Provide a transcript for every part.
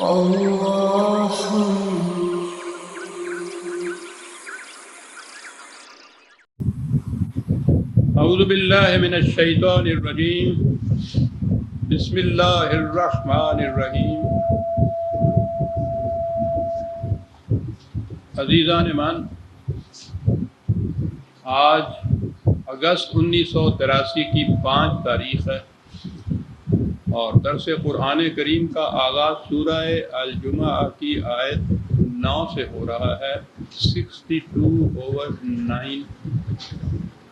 اللہ اعوذ باللہ من الشیطان الرجیم بسم اللہ الرحمن الرحیم۔ عزیزان ایمان، آج اگست 1983 کی 5 تاریخ ہے اور درس قرآن کریم کا آغاز سورہ الجمعہ کی آیت 9 سے ہو رہا ہے، 62/9۔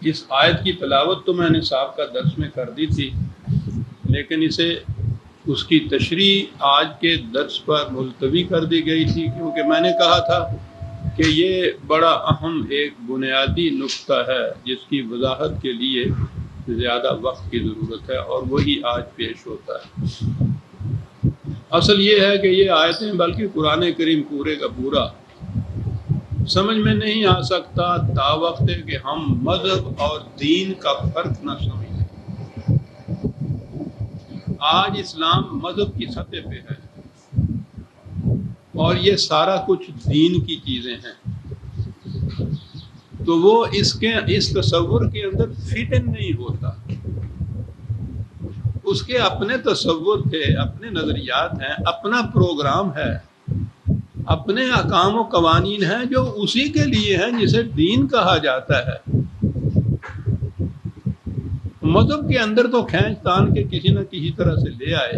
اس آیت کی تلاوت تو میں نے صاحب کا درس میں کر دی تھی، لیکن اس کی تشریح آج کے درس پر ملتوی کر دی گئی تھی، کیونکہ میں نے کہا تھا کہ یہ بڑا اہم ایک بنیادی نقطہ ہے جس کی وضاحت کے لیے زیادہ وقت کی ضرورت ہے، اور وہی آج پیش ہوتا ہے۔ اصل یہ ہے کہ یہ آیتیں بلکہ قرآن کریم پورے کا پورا سمجھ میں نہیں آ سکتا تا وقت ہے کہ ہم مذہب اور دین کا فرق نہ سمجھیں۔ آج اسلام مذہب کی سطح پہ ہے اور یہ سارا کچھ دین کی چیزیں ہیں، تو وہ اس تصور کے اندر فٹ ان نہیں ہوتا۔ اس کے اپنے تصور تھے، اپنے نظریات ہیں، اپنا پروگرام ہے، اپنے احکام و قوانین ہیں جو اسی کے لیے ہیں جسے دین کہا جاتا ہے۔ مذہب کے اندر تو کھینچ تان کے کسی نہ کسی طرح سے لے آئے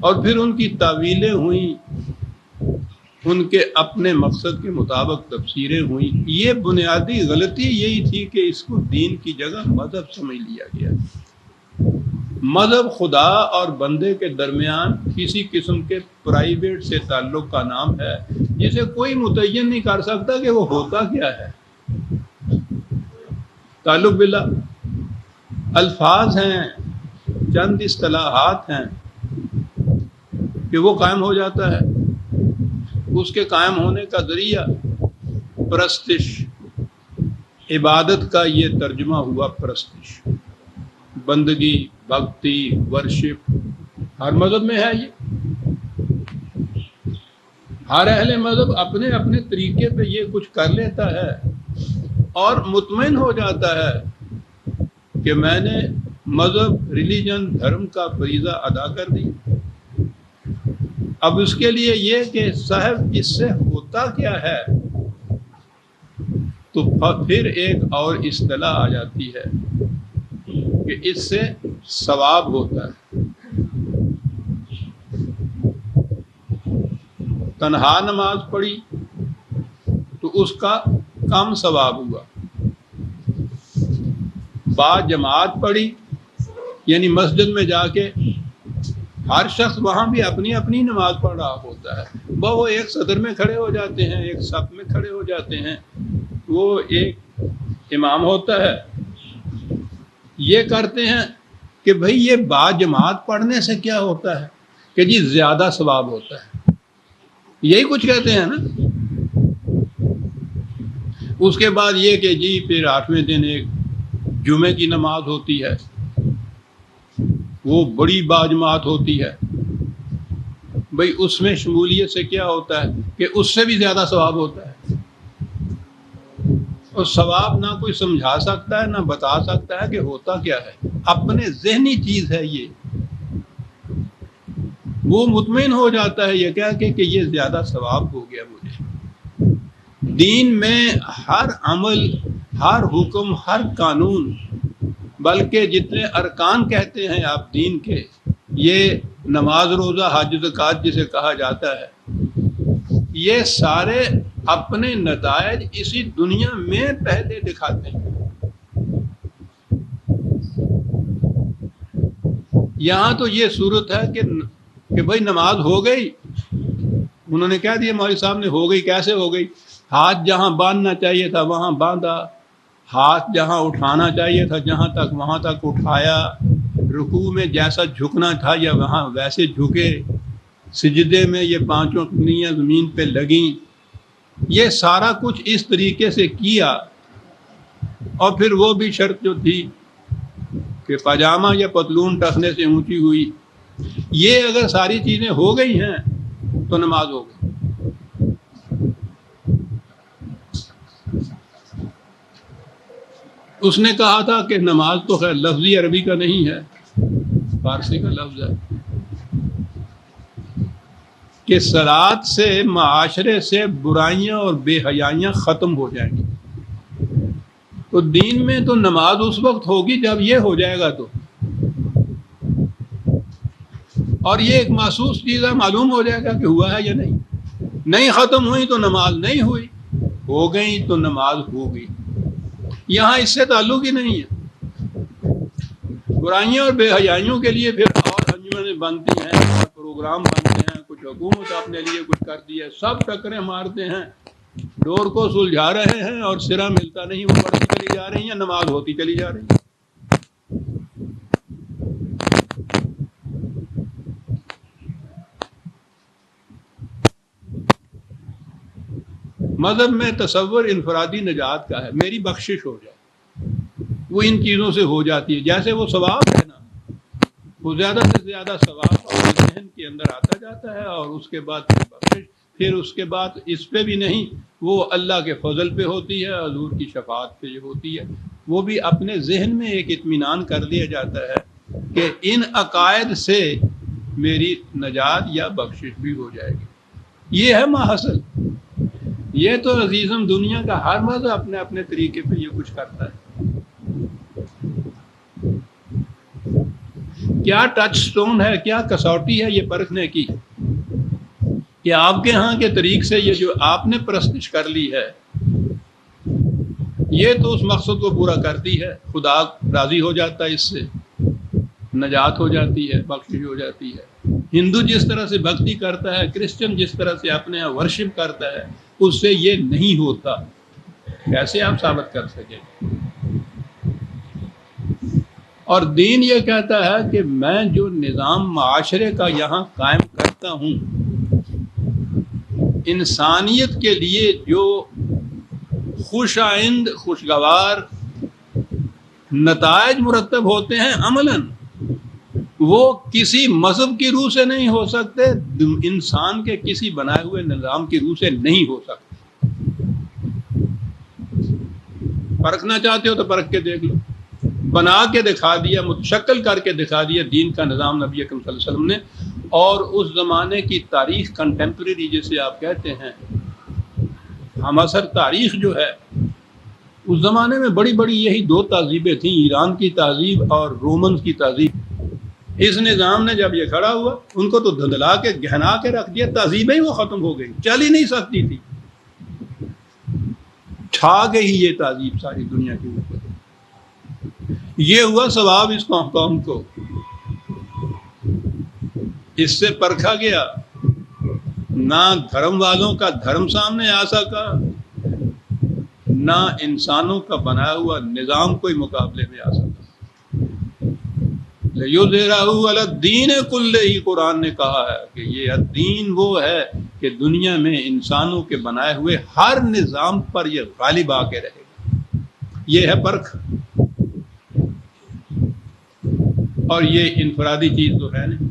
اور پھر ان کی تعویلیں ہوئیں، ان کے اپنے مقصد کے مطابق تفسیریں ہوئیں۔ یہ بنیادی غلطی یہی تھی کہ اس کو دین کی جگہ مذہب سمجھ لیا گیا۔ مذہب خدا اور بندے کے درمیان کسی قسم کے پرائیویٹ سے تعلق کا نام ہے جسے کوئی متعین نہیں کر سکتا کہ وہ ہوتا کیا ہے۔ تعلق باللہ الفاظ ہیں، چند اصطلاحات ہیں کہ وہ قائم ہو جاتا ہے۔ اس کے قائم ہونے کا ذریعہ پرستش، عبادت کا یہ ترجمہ ہوا پرستش، بندگی، بھکتی، ورشپ، ہر مذہب میں ہے یہ۔ ہر اہل مذہب اپنے اپنے طریقے پہ یہ کچھ کر لیتا ہے اور مطمئن ہو جاتا ہے کہ میں نے مذہب، ریلیجن، دھرم کا فریضہ ادا کر دی۔ اب اس کے لیے یہ کہ صاحب اس سے ہوتا کیا ہے، تو پھر ایک اور اصطلاح آ جاتی ہے کہ اس سے ثواب ہوتا ہے۔ تنہا نماز پڑھی تو اس کا کم ثواب ہوا، با جماعت پڑھی یعنی مسجد میں جا کے ہر شخص وہاں بھی اپنی اپنی نماز پڑھ رہا ہوتا ہے، وہ ایک صدر میں کھڑے ہو جاتے ہیں، ایک صف میں کھڑے ہو جاتے ہیں، وہ ایک امام ہوتا ہے۔ یہ کرتے ہیں کہ بھئی یہ با جماعت پڑھنے سے کیا ہوتا ہے کہ جی زیادہ ثواب ہوتا ہے، یہی کچھ کہتے ہیں نا۔ اس کے بعد یہ کہ جی پھر 8ویں دن ایک جمعے کی نماز ہوتی ہے، وہ بڑی باجماعت ہوتی ہے۔ بھئی اس میں شمولیت سے کیا ہوتا ہے کہ اس سے بھی زیادہ ثواب ہوتا ہے، اور ثواب نہ کوئی سمجھا سکتا ہے نہ بتا سکتا ہے کہ ہوتا کیا ہے، اپنے ذہنی چیز ہے یہ۔ وہ مطمئن ہو جاتا ہے یہ کہہ کے کہ یہ زیادہ ثواب ہو گیا مجھے۔ دین میں ہر عمل، ہر حکم، ہر قانون، بلکہ جتنے ارکان کہتے ہیں آپ دین کے، یہ نماز، روزہ، حج، زکوٰۃ جسے کہا جاتا ہے، یہ سارے اپنے نتائج اسی دنیا میں پہلے دکھاتے ہیں۔ یہاں تو یہ صورت ہے کہ بھائی نماز ہو گئی، انہوں نے کہہ دیا مولوی صاحب نے، ہو گئی، کیسے ہو گئی؟ ہاتھ جہاں باندھنا چاہیے تھا وہاں باندھا، ہاتھ جہاں اٹھانا چاہیے تھا جہاں تک وہاں تک اٹھایا، رکوع میں جیسا جھکنا تھا یا وہاں ویسے جھکے، سجدے میں یہ 5 انگلیاں زمین پہ لگیں، یہ سارا کچھ اس طریقے سے کیا۔ اور پھر وہ بھی شرط جو تھی کہ پاجامہ یا پتلون ٹخنے سے اونچی ہوئی، یہ اگر ساری چیزیں ہو گئی ہیں تو نماز ہو گئی۔ اس نے کہا تھا کہ نماز تو خیر لفظی عربی کا نہیں ہے، فارسی کا لفظ ہے، کہ صلاۃ سے معاشرے سے برائیاں اور بے حیائیاں ختم ہو جائیں گی۔ تو دین میں تو نماز اس وقت ہوگی جب یہ ہو جائے گا تو، اور یہ ایک محسوس چیز ہے، معلوم ہو جائے گا کہ ہوا ہے یا نہیں۔ نہیں ختم ہوئی تو نماز نہیں ہوئی، ہو گئی تو نماز ہو گئی۔ یہاں اس سے تعلق ہی نہیں ہے۔ برائیوں اور بے حیائیوں کے لیے پھر اور انجمنیں بنتی ہیں اور پروگرام بنتے ہیں، کچھ حکومت اپنے لیے کچھ کرتی ہے، سب ٹکریں مارتے ہیں، ڈور کو سلجھا رہے ہیں اور سرا ملتا نہیں، وہ بڑھتی چلی جا رہی ہیں، نماز ہوتی چلی جا رہی ہے۔ مذہب میں تصور انفرادی نجات کا ہے، میری بخشش ہو جائے، وہ ان چیزوں سے ہو جاتی ہے۔ جیسے وہ ثواب ہے نا، وہ زیادہ سے زیادہ ثواب اپنے ذہن کے اندر آتا جاتا ہے، اور اس کے بعد پھر بخشش، پھر اس کے بعد اس پہ بھی نہیں، وہ اللہ کے فضل پہ ہوتی ہے، حضور کی شفاعت پہ ہوتی ہے۔ وہ بھی اپنے ذہن میں ایک اطمینان کر لیا جاتا ہے کہ ان عقائد سے میری نجات یا بخشش بھی ہو جائے گی۔ یہ ہے ماحصل۔ یہ تو عزیزم دنیا کا ہر مذہب اپنے اپنے طریقے پہ یہ کچھ کرتا ہے۔ کیا ٹچ سٹون ہے، کیا کسوٹی ہے یہ پرکھنے کی کہ آپ کے ہاں کے طریق سے یہ جو آپ نے پرستش کر لی ہے یہ تو اس مقصد کو پورا کرتی ہے، خدا راضی ہو جاتا ہے، اس سے نجات ہو جاتی ہے، بخشش ہو جاتی ہے۔ ہندو جس طرح سے بھکتی کرتا ہے، کرسچن جس طرح سے اپنے یہاں ورشپ کرتا ہے، اس سے یہ نہیں ہوتا۔ کیسے آپ ثابت کر سکیں؟ اور دین یہ کہتا ہے کہ میں جو نظام معاشرے کا یہاں قائم کرتا ہوں، انسانیت کے لیے جو خوش آئند خوشگوار نتائج مرتب ہوتے ہیں عملاً، وہ کسی مذہب کی روح سے نہیں ہو سکتے، انسان کے کسی بنائے ہوئے نظام کی روح سے نہیں ہو سکتے۔ پرکھنا چاہتے ہو تو پرکھ کے دیکھ لو۔ بنا کے دکھا دیا، متشکل کر کے دکھا دیا دین کا نظام نبی اکرم صلی اللہ علیہ وسلم نے، اور اس زمانے کی تاریخ کنٹمپریری جسے آپ کہتے ہیں، ہم اثر تاریخ جو ہے، اس زمانے میں بڑی بڑی یہی دو تہذیبیں تھیں، ایران کی تہذیب اور رومنز کی تہذیب۔ اس نظام نے جب یہ کھڑا ہوا، ان کو تو دھندلا کے گہنا کے رکھ دیا، تہذیبیں ہی وہ ختم ہو گئی، چل ہی نہیں سکتی تھی، چھا گئی یہ تہذیب ساری دنیا کے اوپر۔ یہ ہوا ثواب اس قوم کو، اس سے پرکھا گیا، نہ دھرم والوں کا دھرم سامنے آ سکا، نہ انسانوں کا بنایا ہوا نظام کوئی مقابلے میں آ سکا۔ لِيُظْهِرَهُ عَلَى الدِّينِ كُلِّهِ، قرآن نے کہا ہے کہ یہ دین وہ ہے کہ دنیا میں انسانوں کے بنائے ہوئے ہر نظام پر یہ غالب آ کے رہے گا۔ یہ ہے پرکھ، اور یہ انفرادی چیز تو ہے نہیں۔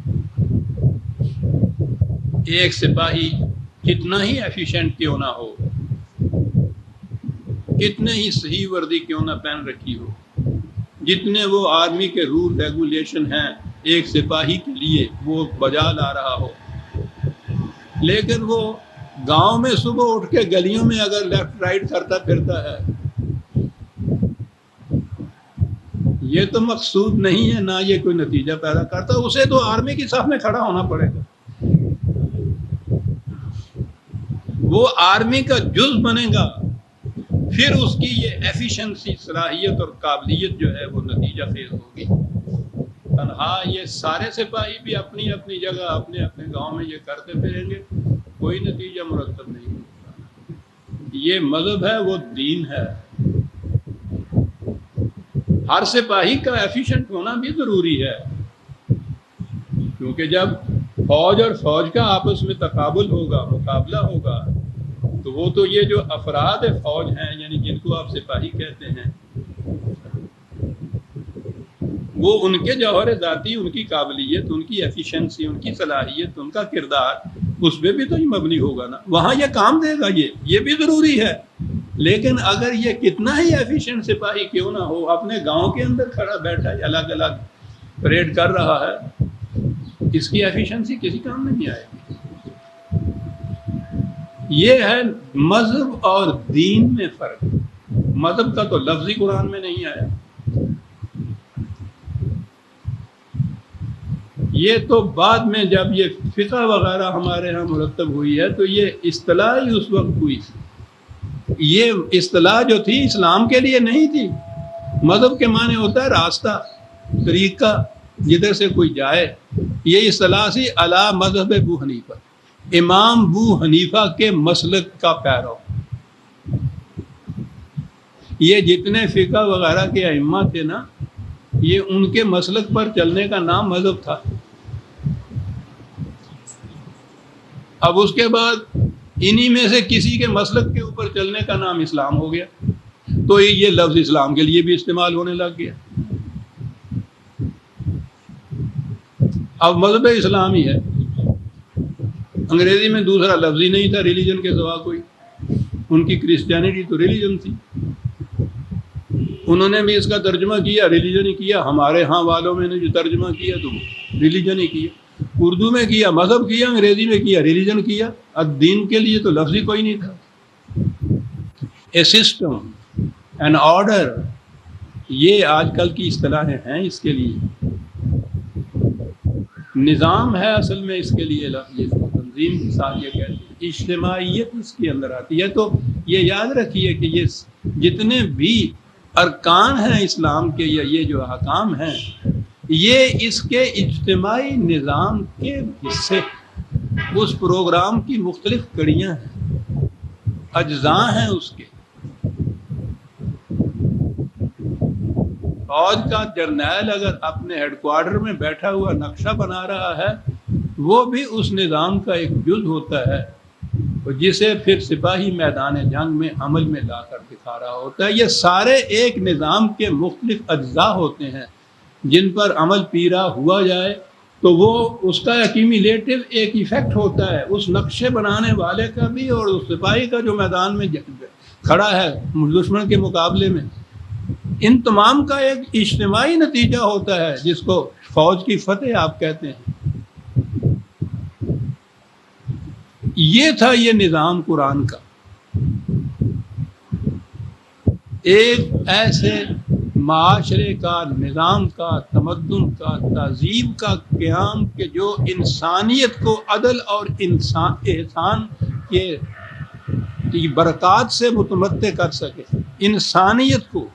ایک سپاہی کتنا ہی ایفیشینٹ کیوں نہ ہو، کتنے ہی صحیح وردی کیوں نہ پہن رکھی ہو، جتنے وہ آرمی کے رول ریگولیشن ہیں ایک سپاہی کے لیے وہ بجا لا رہا ہو، لیکن وہ گاؤں میں صبح اٹھ کے گلیوں میں اگر لیفٹ رائٹ کرتا پھرتا ہے، یہ تو مقصود نہیں ہے، نہ یہ کوئی نتیجہ پیدا کرتا، اسے تو آرمی کی صف میں کھڑا ہونا پڑے گا، وہ آرمی کا جز بنے گا، پھر اس کی یہ ایفیشنسی، صلاحیت اور قابلیت جو ہے وہ نتیجہ خیز ہوگی۔ تنہا یہ سارے سپاہی بھی اپنی اپنی جگہ اپنے اپنے گاؤں میں یہ کرتے پھریں گے، کوئی نتیجہ مرتب نہیں ہوگا۔ یہ مذہب ہے، وہ دین ہے۔ ہر سپاہی کا ایفیشنٹ ہونا بھی ضروری ہے، کیونکہ جب فوج اور فوج کا آپس میں تقابل ہوگا، مقابلہ ہوگا، تو وہ تو یہ جو افراد فوج ہیں، یعنی جن کو آپ سپاہی کہتے ہیں، وہ ان کے جوہر ذاتی، ان کی قابلیت، ان کی ایفیشنسی، ان کی صلاحیت، ان کا کردار، اس پہ بھی تو یہ مبنی ہوگا نا، وہاں یہ کام دے گا، یہ بھی ضروری ہے۔ لیکن اگر یہ کتنا ہی ایفیشنٹ سپاہی کیوں نہ ہو، اپنے گاؤں کے اندر کھڑا بیٹھا ہے، الگ الگ پریڈ کر رہا ہے، اس کی ایفیشنسی کسی کام میں نہیں آئے گی۔ یہ ہے مذہب اور دین میں فرق۔ مذہب کا تو لفظ ہی قرآن میں نہیں آیا، یہ تو بعد میں جب یہ فقہ وغیرہ ہمارے ہاں مرتب ہوئی ہے تو یہ اصطلاح ہی اس وقت ہوئی تھی۔ یہ اصطلاح جو تھی اسلام کے لیے نہیں تھی۔ مذہب کے معنی ہوتا ہے راستہ، طریقہ، جدھر سے کوئی جائے۔ یہ اصطلاح سی علی مذہب ابو حنیفہ، امام ابو حنیفہ کے مسلک کا پیرو۔ یہ جتنے فقہ وغیرہ کے ائمہ تھے نا، یہ ان کے مسلک پر چلنے کا نام مذہب تھا۔ اب اس کے بعد انہی میں سے کسی کے مسلک کے اوپر چلنے کا نام اسلام ہو گیا، تو یہ لفظ اسلام کے لیے بھی استعمال ہونے لگ گیا۔ اب مذہب اسلامی ہے، انگریزی میں دوسرا لفظ ہی نہیں تھا ریلیجن کے سوا کوئی۔ ان کی کرسچینٹی تو ریلیجن تھی، انہوں نے بھی اس کا ترجمہ کیا، ریلیجن ہی کیا۔ ہمارے ہاں والوں میں نے جو ترجمہ کیا تو ریلیجن ہی کیا، اردو میں کیا مذہب کیا، انگریزی میں کیا ریلیجن کیا۔ اب دین کے لیے تو لفظ ہی کوئی نہیں تھا۔ اے سسٹم، این آرڈر، یہ آج کل کی اصطلاحیں ہیں اس کے لیے۔ نظام ہے اصل میں اس کے لیے لفظ، یہ تنظیم کے ساتھ یہ کہتے ہیں، اجتماعیت اس کے اندر آتی ہے۔ تو یہ یاد رکھیے کہ یہ جتنے بھی ارکان ہیں اسلام کے، یا یہ جو احکام ہیں، یہ اس کے اجتماعی نظام کے حصے، اس پروگرام کی مختلف کڑیاں ہیں، اجزاء ہیں اس کے۔ فوج کا جرنیل اگر اپنے ہیڈ کوارٹر میں بیٹھا ہوا نقشہ بنا رہا ہے، وہ بھی اس نظام کا ایک جز ہوتا ہے، جسے پھر سپاہی میدان جنگ میں عمل میں لا کر دکھا رہا ہوتا ہے۔ یہ سارے ایک نظام کے مختلف اجزاء ہوتے ہیں جن پر عمل پیرا ہوا جائے تو وہ اس کا ایکیومولیٹو ایک ایفیکٹ ہوتا ہے، اس نقشے بنانے والے کا بھی اور اس سپاہی کا جو میدان میں کھڑا ہے دشمن کے مقابلے میں۔ ان تمام کا ایک اجتماعی نتیجہ ہوتا ہے جس کو فوج کی فتح آپ کہتے ہیں۔ یہ تھا یہ نظام قرآن کا، ایک ایسے معاشرے کا، نظام کا، تمدن کا، تہذیب کا قیام کہ جو انسانیت کو عدل اور احسان کے برکات سے متمتع کر سکے، انسانیت کو،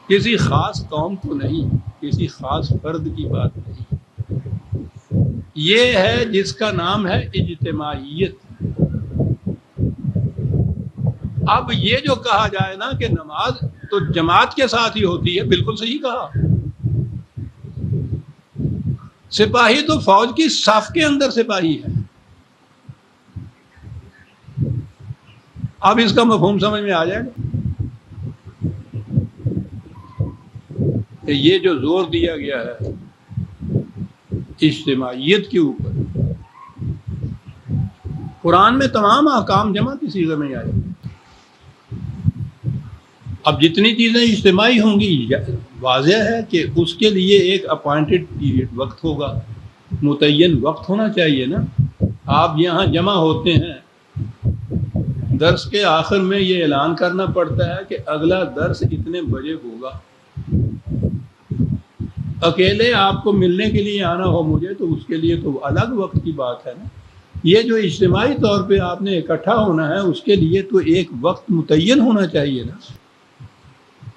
کسی خاص قوم کو نہیں، کسی خاص فرد کی بات نہیں۔ یہ ہے جس کا نام ہے اجتماعیت۔ اب یہ جو کہا جائے نا کہ نماز تو جماعت کے ساتھ ہی ہوتی ہے، بالکل صحیح کہا۔ سپاہی تو فوج کی صف کے اندر سپاہی ہے۔ اب اس کا مفہوم سمجھ میں آ جائے گا کہ یہ جو زور دیا گیا ہے اجتماعیت کے اوپر، قرآن میں تمام احکام جمع کی صیغے میں آئے۔ اب جتنی چیزیں اجتماعی ہوں گی، واضح ہے کہ اس کے لیے ایک اپوائنٹڈ پیریڈ، وقت ہوگا، متعین وقت ہونا چاہیے نا۔ آپ یہاں جمع ہوتے ہیں، درس کے آخر میں یہ اعلان کرنا پڑتا ہے کہ اگلا درس اتنے بجے ہوگا۔ اکیلے آپ کو ملنے کے لیے آنا ہو مجھے تو اس کے لیے تو الگ وقت کی بات ہے نا۔ یہ جو اجتماعی طور پہ آپ نے اکٹھا ہونا ہے، اس کے لیے تو ایک وقت متعین ہونا چاہیے نا۔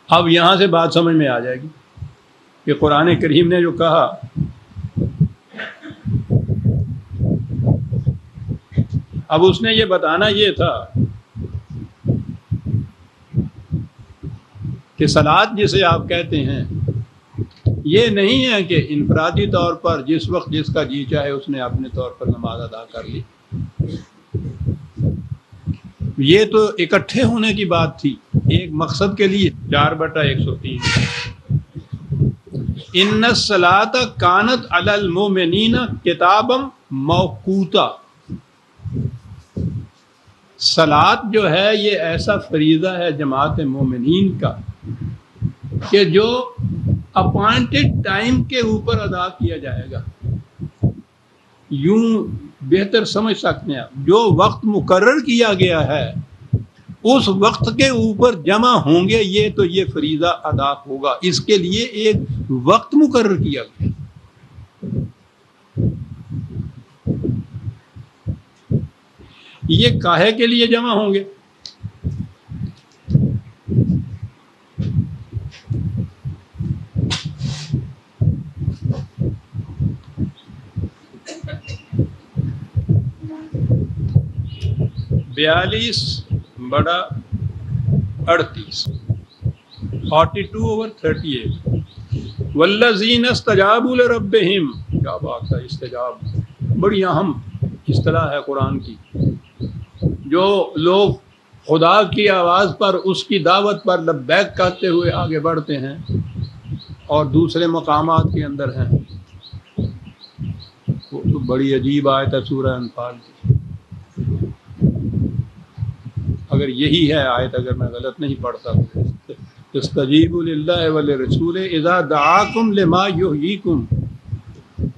اب یہاں سے بات سمجھ میں آ جائے گی کہ قرآن کریم نے جو کہا، اب اس نے یہ بتانا یہ تھا کہ صلاۃ جسے آپ کہتے ہیں، یہ نہیں ہے کہ انفرادی طور پر جس وقت جس کا جی چاہے اس نے اپنے طور پر نماز ادا کر لی۔ یہ تو اکٹھے ہونے کی بات تھی۔ ایک مقصد کے لیے 4/103 ان الصلاۃ کانت علی المؤمنین کتابا موقوتا. صلاۃ جو ہے یہ ایسا فریضہ ہے جماعت مومنین کا کہ جو اپوائنٹڈ ٹائم کے اوپر ادا کیا جائے گا. یوں بہتر سمجھ سکتے ہیں آپ، جو وقت مقرر کیا گیا ہے اس وقت کے اوپر جمع ہوں گے یہ فریضہ ادا ہوگا. اس کے لیے ایک وقت مقرر کیا گیا. یہ کاہے کے لیے جمع ہوں گے؟ بیالیس بڑا 38 42/38 والذین استجابوا لربہم. کیا بات ہے، استجاب بڑی اہم اصطلاح ہے قرآن کی. جو لوگ خدا کی آواز پر، اس کی دعوت پر لبیک کہتے ہوئے آگے بڑھتے ہیں اور دوسرے مقامات کے اندر ہیں، وہ تو بڑی عجیب آیت ہے سورہ انفال کی. اگر یہی ہے آیت، اگر میں غلط نہیں پڑھتا تو استجیبوا للہ وللرسول اذا دعاکم لما یحییکم.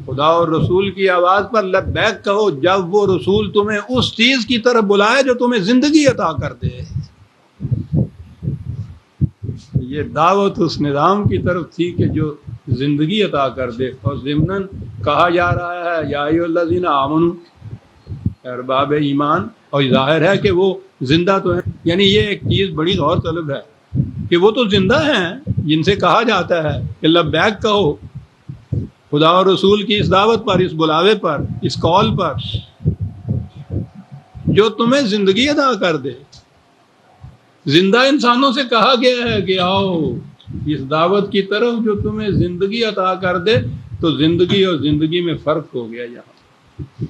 خدا اور رسول کی آواز پر لبیک کہو جب وہ رسول تمہیں اس چیز کی طرف بلائے جو تمہیں زندگی عطا کر دے. یہ دعوت اس نظام کی طرف تھی کہ جو زندگی عطا کر دے، اور ضمناً کہا جا رہا ہے یا ایھا الذین آمنوا، ارباب ایمان، اور ظاہر ہے کہ وہ زندہ تو ہیں. یعنی یہ ایک چیز بڑی غور طلب ہے کہ وہ تو زندہ ہیں جن سے کہا جاتا ہے کہ لبیک کہو خدا اور رسول کی اس دعوت پر، اس بلاوے پر، اس کال پر جو تمہیں زندگی عطا کر دے. زندہ انسانوں سے کہا گیا ہے کہ آؤ اس دعوت کی طرف جو تمہیں زندگی عطا کر دے. تو زندگی اور زندگی میں فرق ہو گیا. یہاں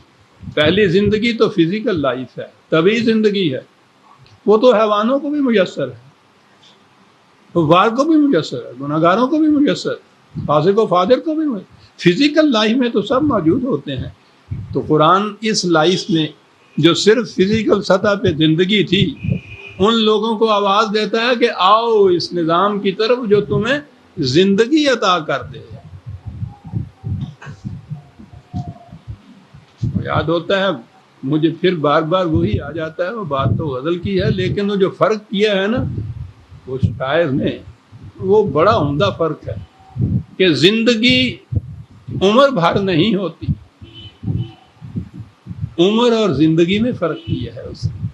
پہلی زندگی تو فزیکل لائف ہے، طبعی زندگی ہے، وہ تو حیوانوں کو بھی میسر ہے، کفار کو بھی میسر ہے، گناہگاروں کو بھی میسر ہے، فاسق و فاجر کو بھی میسر. فزیکل لائف میں تو سب موجود ہوتے ہیں. تو قرآن اس لائف میں جو صرف فزیکل سطح پہ زندگی تھی، ان لوگوں کو آواز دیتا ہے کہ آؤ اس نظام کی طرف جو تمہیں زندگی عطا کر دے. یاد ہوتا ہے مجھے پھر بار بار وہی آ جاتا ہے، وہ بات تو غزل کی ہے، لیکن وہ جو فرق کیا ہے نا وہ شاعر نے، وہ بڑا عمدہ فرق ہے کہ زندگی عمر بھر نہیں ہوتی. عمر اور زندگی میں فرق کیا ہے اس نے.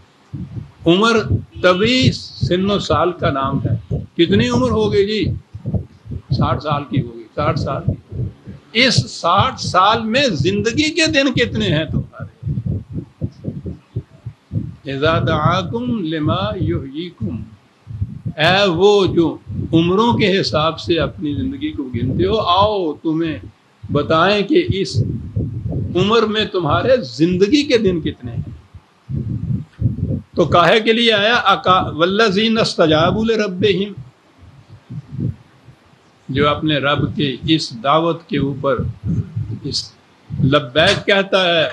عمر طبعی سن و سال کا نام ہے. کتنی عمر ہو گئی جی؟ 60 سال کی ہوگی. 60 سال کی. اس 60 سال میں زندگی کے دن کتنے ہیں تمہارے؟ اذا دعاکم لما یحییکم، اے وہ جو عمروں کے حساب سے اپنی زندگی کو گنتے ہو، آؤ تمہیں بتائیں کہ اس عمر میں تمہارے زندگی کے دن کتنے ہیں. تو کاہے کے لیے آیا والذین استجابوا لربہم، جو اپنے رب کے اس دعوت کے اوپر اس لبیک کہتا ہے،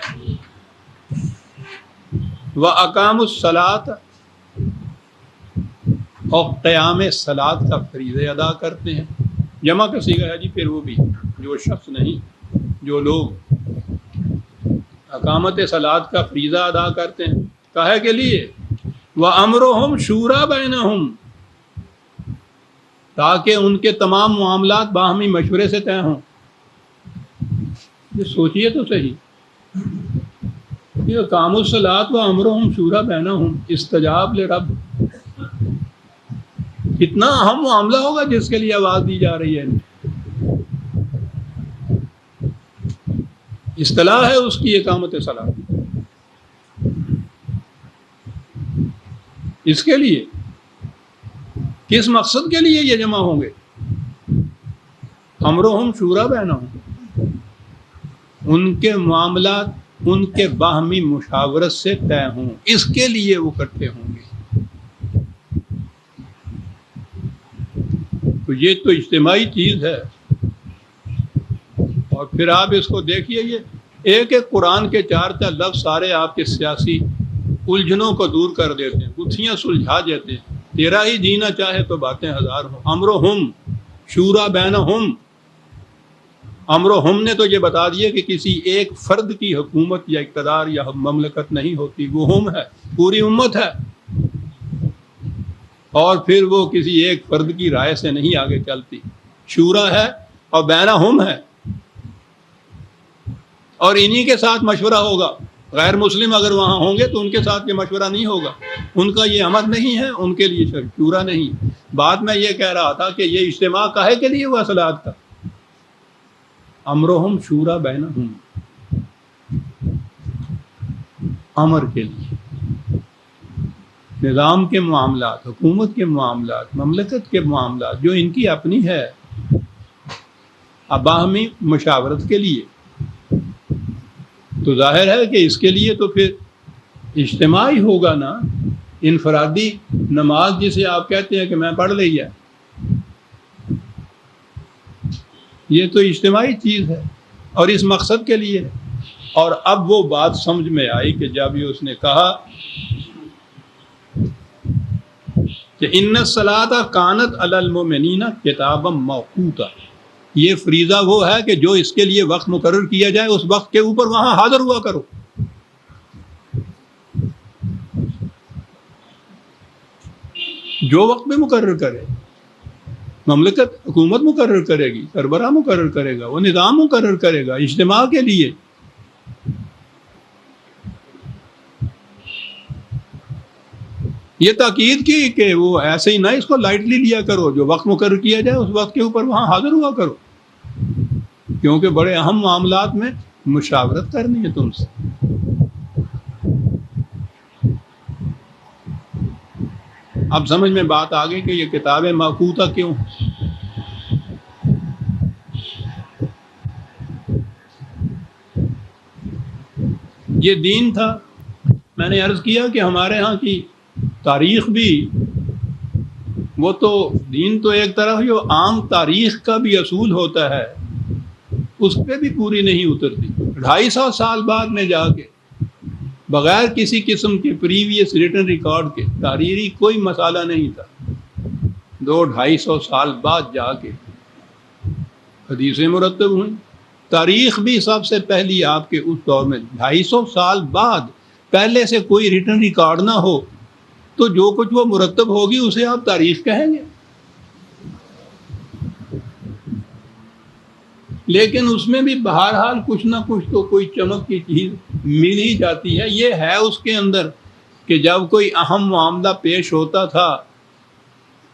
وَأَقَامُوا الصَّلَاةَ، اور قیام صلاۃ کا فریضہ ادا کرتے ہیں. جمع کا صیغہ ہے جی. پھر وہ بھی جو شخص نہیں، جو لوگ اقامت صلاۃ کا فریضہ ادا کرتے ہیں. کاہے کے لیے؟ وَأَمْرُهُمْ شُورَى بَيْنَهُمْ، تاکہ ان کے تمام معاملات باہمی مشورے سے طے ہوں. یہ سوچئے تو صحیح، یہ اقاموا الصلاۃ وَأَمْرُهُمْ شُورَى بَيْنَهُمْ استجاب لرب، کتنا اہم معاملہ ہوگا جس کے لیے آواز دی جا رہی ہے. اصطلاح ہے اس کی اقامت صلاۃ. اس کے لیے کس مقصد کے لیے یہ جمع ہوں گے؟ امرہم شورا بینہم، ان کے معاملات ان کے باہمی مشاورت سے طے ہوں، اس کے لیے وہ اکٹھے ہوں گے. تو یہ تو اجتماعی چیز ہے. اور پھر آپ اس کو دیکھیے، یہ ایک ایک قرآن کے 4 لفظ سارے آپ کے سیاسی الجھنوں کو دور کر دیتے ہیں، گتھیاں سلجھا دیتے ہیں. تیرا ہی جینا چاہے تو باتیں ہزار ہوں. امرہم شورا بینہم، امرہم نے تو یہ بتا دیا کہ کسی ایک فرد کی حکومت یا اقتدار یا مملکت نہیں ہوتی، وہ ہم ہے، پوری امت ہے. اور پھر وہ کسی ایک فرد کی رائے سے نہیں آگے چلتی. شورا ہے اور بینہم ہے، اور انہی کے ساتھ مشورہ ہوگا. غیر مسلم اگر وہاں ہوں گے تو ان کے ساتھ یہ مشورہ نہیں ہوگا، ان کا یہ امر نہیں ہے، ان کے لیے شورا نہیں. بعد میں یہ کہہ رہا تھا کہ یہ اجتماع کاہے کے لیے ہوا صلاۃ کا؟ امرہم شورا بینہم، امر کے لیے. نظام کے معاملات، حکومت کے معاملات، مملکت کے معاملات جو ان کی اپنی ہے، باہمی مشاورت کے لیے. تو ظاہر ہے کہ اس کے لیے تو پھر اجتماع ہی ہوگا نا. انفرادی نماز جسے آپ کہتے ہیں کہ میں پڑھ لیا، یہ تو اجتماعی چیز ہے اور اس مقصد کے لیے. اور اب وہ بات سمجھ میں آئی کہ جب یہ اس نے کہا کہ ان الصلاۃ کانت علی المؤمنین کتابا موقوتا، یہ فریضہ وہ ہے کہ جو اس کے لیے وقت مقرر کیا جائے اس وقت کے اوپر وہاں حاضر ہوا کرو. جو وقت میں مقرر کرے، مملکت حکومت مقرر کرے گی، سربراہ مقرر کرے گا، وہ نظام مقرر کرے گا اجتماع کے لیے. یہ تاکید کی کہ وہ ایسے ہی نہ اس کو لائٹلی لیا کرو، جو وقت مقرر کیا جائے اس وقت کے اوپر وہاں حاضر ہوا کرو، کیونکہ بڑے اہم معاملات میں مشاورت کرنی ہے تم سے. اب سمجھ میں بات آ گئی کہ یہ کتاب موقوتہ کیوں. یہ دین تھا. میں نے عرض کیا کہ ہمارے ہاں کی تاریخ بھی، وہ تو دین تو ایک طرف جو عام تاریخ کا بھی اصول ہوتا ہے اس پہ بھی پوری نہیں اترتی. 250 سال بعد میں جا کے بغیر کسی قسم کے پریویس ریٹن ریکارڈ کے، تحریری کوئی مسئلہ نہیں تھا، 200-250 سال بعد جا کے حدیثیں مرتب ہوئیں. تاریخ بھی سب سے پہلی آپ کے اس دور میں 250 سال بعد، پہلے سے کوئی ریٹن ریکارڈ نہ ہو تو جو کچھ وہ مرتب ہوگی اسے آپ تاریخ کہیں گے. لیکن اس میں بھی بہرحال کچھ نہ کچھ تو کوئی چمک کی چیز مل ہی جاتی ہے. یہ ہے اس کے اندر کہ جب کوئی اہم معاملہ پیش ہوتا تھا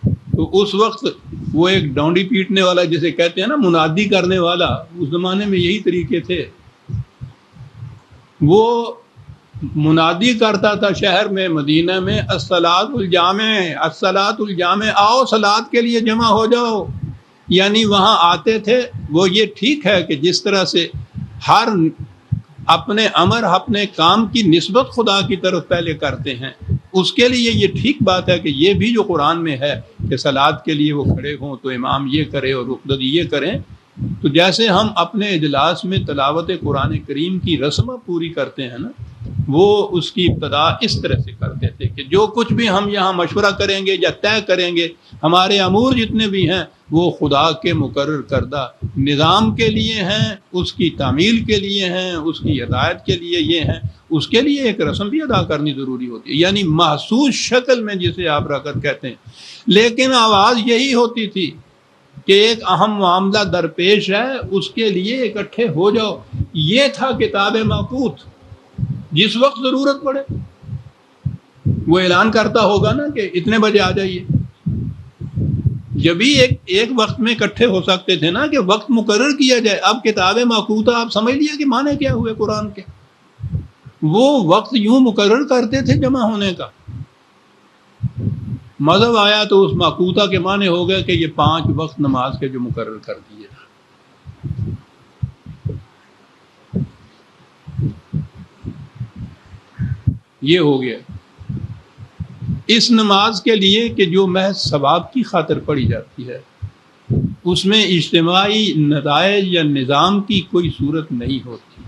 تو اس وقت وہ ایک ڈونڈی پیٹنے والا جسے کہتے ہیں نا، منادی کرنے والا، اس زمانے میں یہی طریقے تھے. وہ منادی کرتا تھا شہر میں، مدینہ میں، الصلاۃ الجامع، الصلاۃ الجامع، آؤ صلاۃ کے لیے جمع ہو جاؤ. یعنی وہاں آتے تھے. وہ یہ ٹھیک ہے کہ جس طرح سے ہر اپنے امر، اپنے کام کی نسبت خدا کی طرف پہلے کرتے ہیں، اس کے لیے یہ ٹھیک بات ہے کہ یہ بھی جو قرآن میں ہے کہ صلاۃ کے لیے وہ کھڑے ہوں تو امام یہ کرے اور رخدادی یہ کریں. تو جیسے ہم اپنے اجلاس میں تلاوت قرآن کریم کی رسم پوری کرتے ہیں نا، وہ اس کی ابتدا اس طرح سے کرتے تھے کہ جو کچھ بھی ہم یہاں مشورہ کریں گے یا طے کریں گے، ہمارے امور جتنے بھی ہیں وہ خدا کے مقرر کردہ نظام کے لیے ہیں، اس کی تعمیل کے لیے ہیں، اس کی ہدایت کے لیے یہ ہیں. اس کے لیے ایک رسم بھی ادا کرنی ضروری ہوتی ہے، یعنی محسوس شکل میں جسے آپ رکعت کہتے ہیں. لیکن آواز یہی ہوتی تھی کہ ایک اہم معاملہ درپیش ہے، اس کے لیے اکٹھے ہو جاؤ. یہ تھا کتاب موقوت. جس وقت ضرورت پڑے وہ اعلان کرتا ہوگا نا کہ اتنے بجے آ جائیے. جبھی ایک وقت میں اکٹھے ہو سکتے تھے نا کہ وقت مقرر کیا جائے. اب کتاب موقوتہ آپ سمجھ لیا کہ معنی کیا ہوئے قرآن کے. وہ وقت یوں مقرر کرتے تھے جمع ہونے کا. مذہب آیا تو اس موقوتہ کے معنی ہو گئے کہ یہ 5 وقت نماز کے جو مقرر کر دیے. یہ ہو گیا اس نماز کے لیے کہ جو محض ثواب کی خاطر پڑھی جاتی ہے. اس میں اجتماعی نتائج یا نظام کی کوئی صورت نہیں ہوتی۔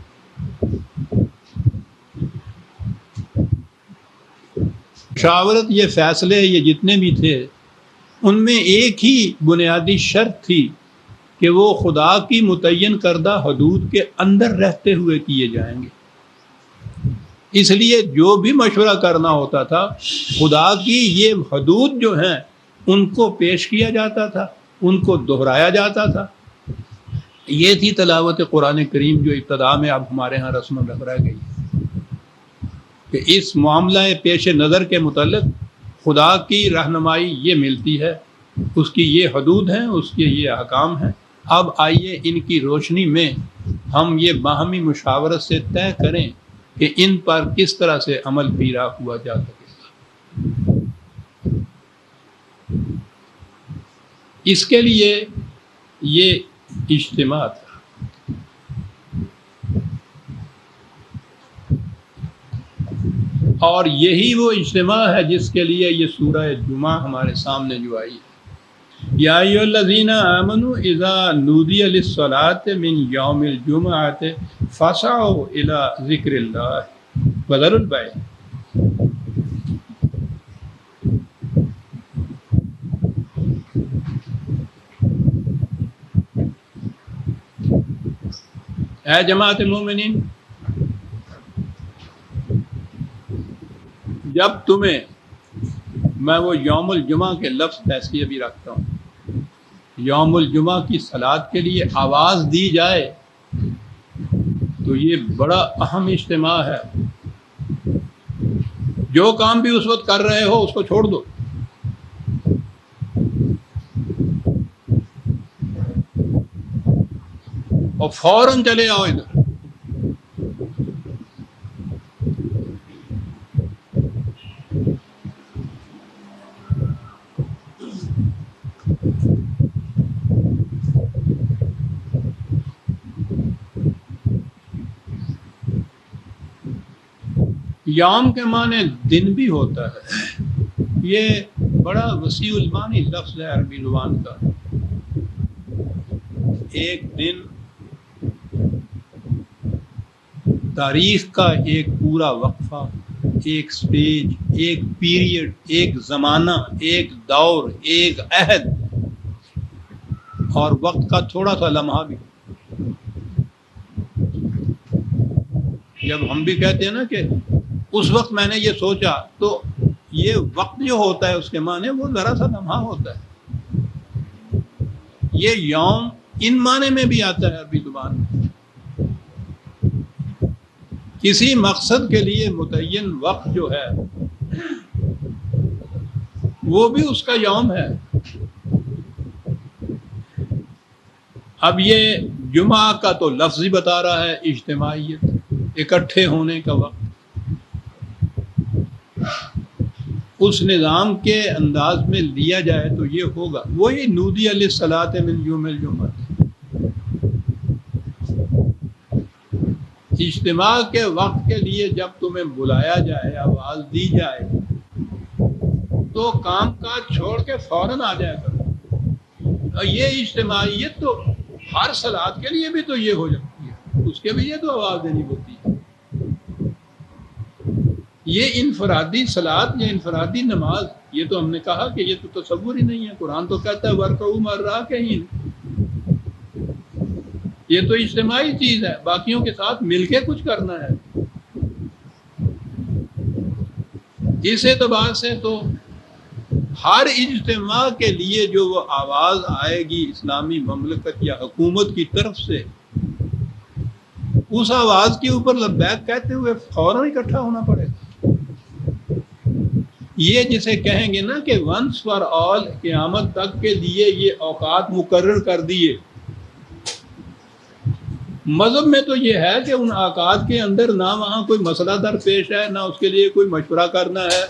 مشاورت، یہ فیصلے، یہ جتنے بھی تھے، ان میں ایک ہی بنیادی شرط تھی کہ وہ خدا کی متعین کردہ حدود کے اندر رہتے ہوئے کیے جائیں گے۔ اس لیے جو بھی مشورہ کرنا ہوتا تھا، خدا کی یہ حدود جو ہیں ان کو پیش کیا جاتا تھا، ان کو دہرایا جاتا تھا۔ یہ تھی تلاوت قرآن کریم جو ابتدا میں اب ہمارے ہاں رسم رہ گئی کہ اس معاملہ پیش نظر کے متعلق خدا کی رہنمائی یہ ملتی ہے، اس کی یہ حدود ہیں، اس کے یہ احکام ہیں۔ اب آئیے ان کی روشنی میں ہم یہ باہمی مشاورت سے طے کریں کہ ان پر کس طرح سے عمل پیرا ہوا جا سکے گا۔ اس کے لیے یہ اجتماع تھا۔ اور یہی وہ اجتماع ہے جس کے لیے یہ سورہ جمعہ ہمارے سامنے جو آئی ہے۔ یا ایھا الذین آمنوا اذا نودی للصلاۃ من یوم الجمعۃ فاسعوا الی ذکر اللہ وذروا البیع۔ اے جماعت مومنین، جب تمہیں، میں وہ یوم الجمعہ کے لفظ حیثیت بھی رکھتا ہوں، یوم الجمعہ کی صلاۃ کے لیے آواز دی جائے تو یہ بڑا اہم اجتماع ہے۔ جو کام بھی اس وقت کر رہے ہو اس کو چھوڑ دو، اور فوراً چلے آؤ ادھر۔ یوم کے معنی دن بھی ہوتا ہے، یہ بڑا وسیع المعنی لفظ ہے عربی زبان کا۔ ایک دن تاریخ کا ایک پورا وقفہ، ایک سٹیج، ایک پیریڈ، ایک زمانہ، ایک دور، ایک عہد، اور وقت کا تھوڑا سا لمحہ بھی۔ جب ہم بھی کہتے ہیں نا کہ اس وقت میں نے یہ سوچا، تو یہ وقت جو ہوتا ہے اس کے معنی وہ ذرا سا لمحہ ہوتا ہے۔ یہ یوم ان معنی میں بھی آتا ہے عربی زبان میں، کسی مقصد کے لیے متعین وقت جو ہے وہ بھی اس کا یوم ہے۔ اب یہ جمعہ کا تو لفظ ہی بتا رہا ہے اجتماعیت، اکٹھے ہونے کا وقت۔ اس نظام کے انداز میں لیا جائے تو یہ ہوگا وہی نودی للصلاۃ من یوم الجمعہ۔ اجتماع کے وقت کے لیے جب تمہیں بلایا جائے، آواز دی جائے، تو کام کاج چھوڑ کے فوراً آ جایا کرو۔ یہ اجتماعیت تو ہر صلاۃ کے لیے بھی تو یہ ہو جاتی ہے، اس کے بھی یہ تو آواز دینی ہوتی ہے۔ یہ انفرادی صلاۃ یا انفرادی نماز، یہ تو ہم نے کہا کہ یہ تو تصور ہی نہیں ہے۔ قرآن تو کہتا ہے وَارْكَعُوا مَعَ الرَّاكِعِينَ، یہ تو اجتماعی چیز ہے، باقیوں کے ساتھ مل کے کچھ کرنا ہے۔ اس اعتبار سے تو ہر اجتماع کے لیے جو وہ آواز آئے گی اسلامی مملکت یا حکومت کی طرف سے، اس آواز کے اوپر لبیک کہتے ہوئے فوراً اکٹھا ہونا پڑے گا۔ یہ جسے کہیں گے نا کہ ونس فار آل، قیامت تک کے لیے یہ اوقات مقرر کر دیے۔ مذہب میں تو یہ ہے کہ ان اوقات کے اندر نہ وہاں کوئی مسئلہ درپیش ہے، نہ اس کے لیے کوئی مشورہ کرنا ہے،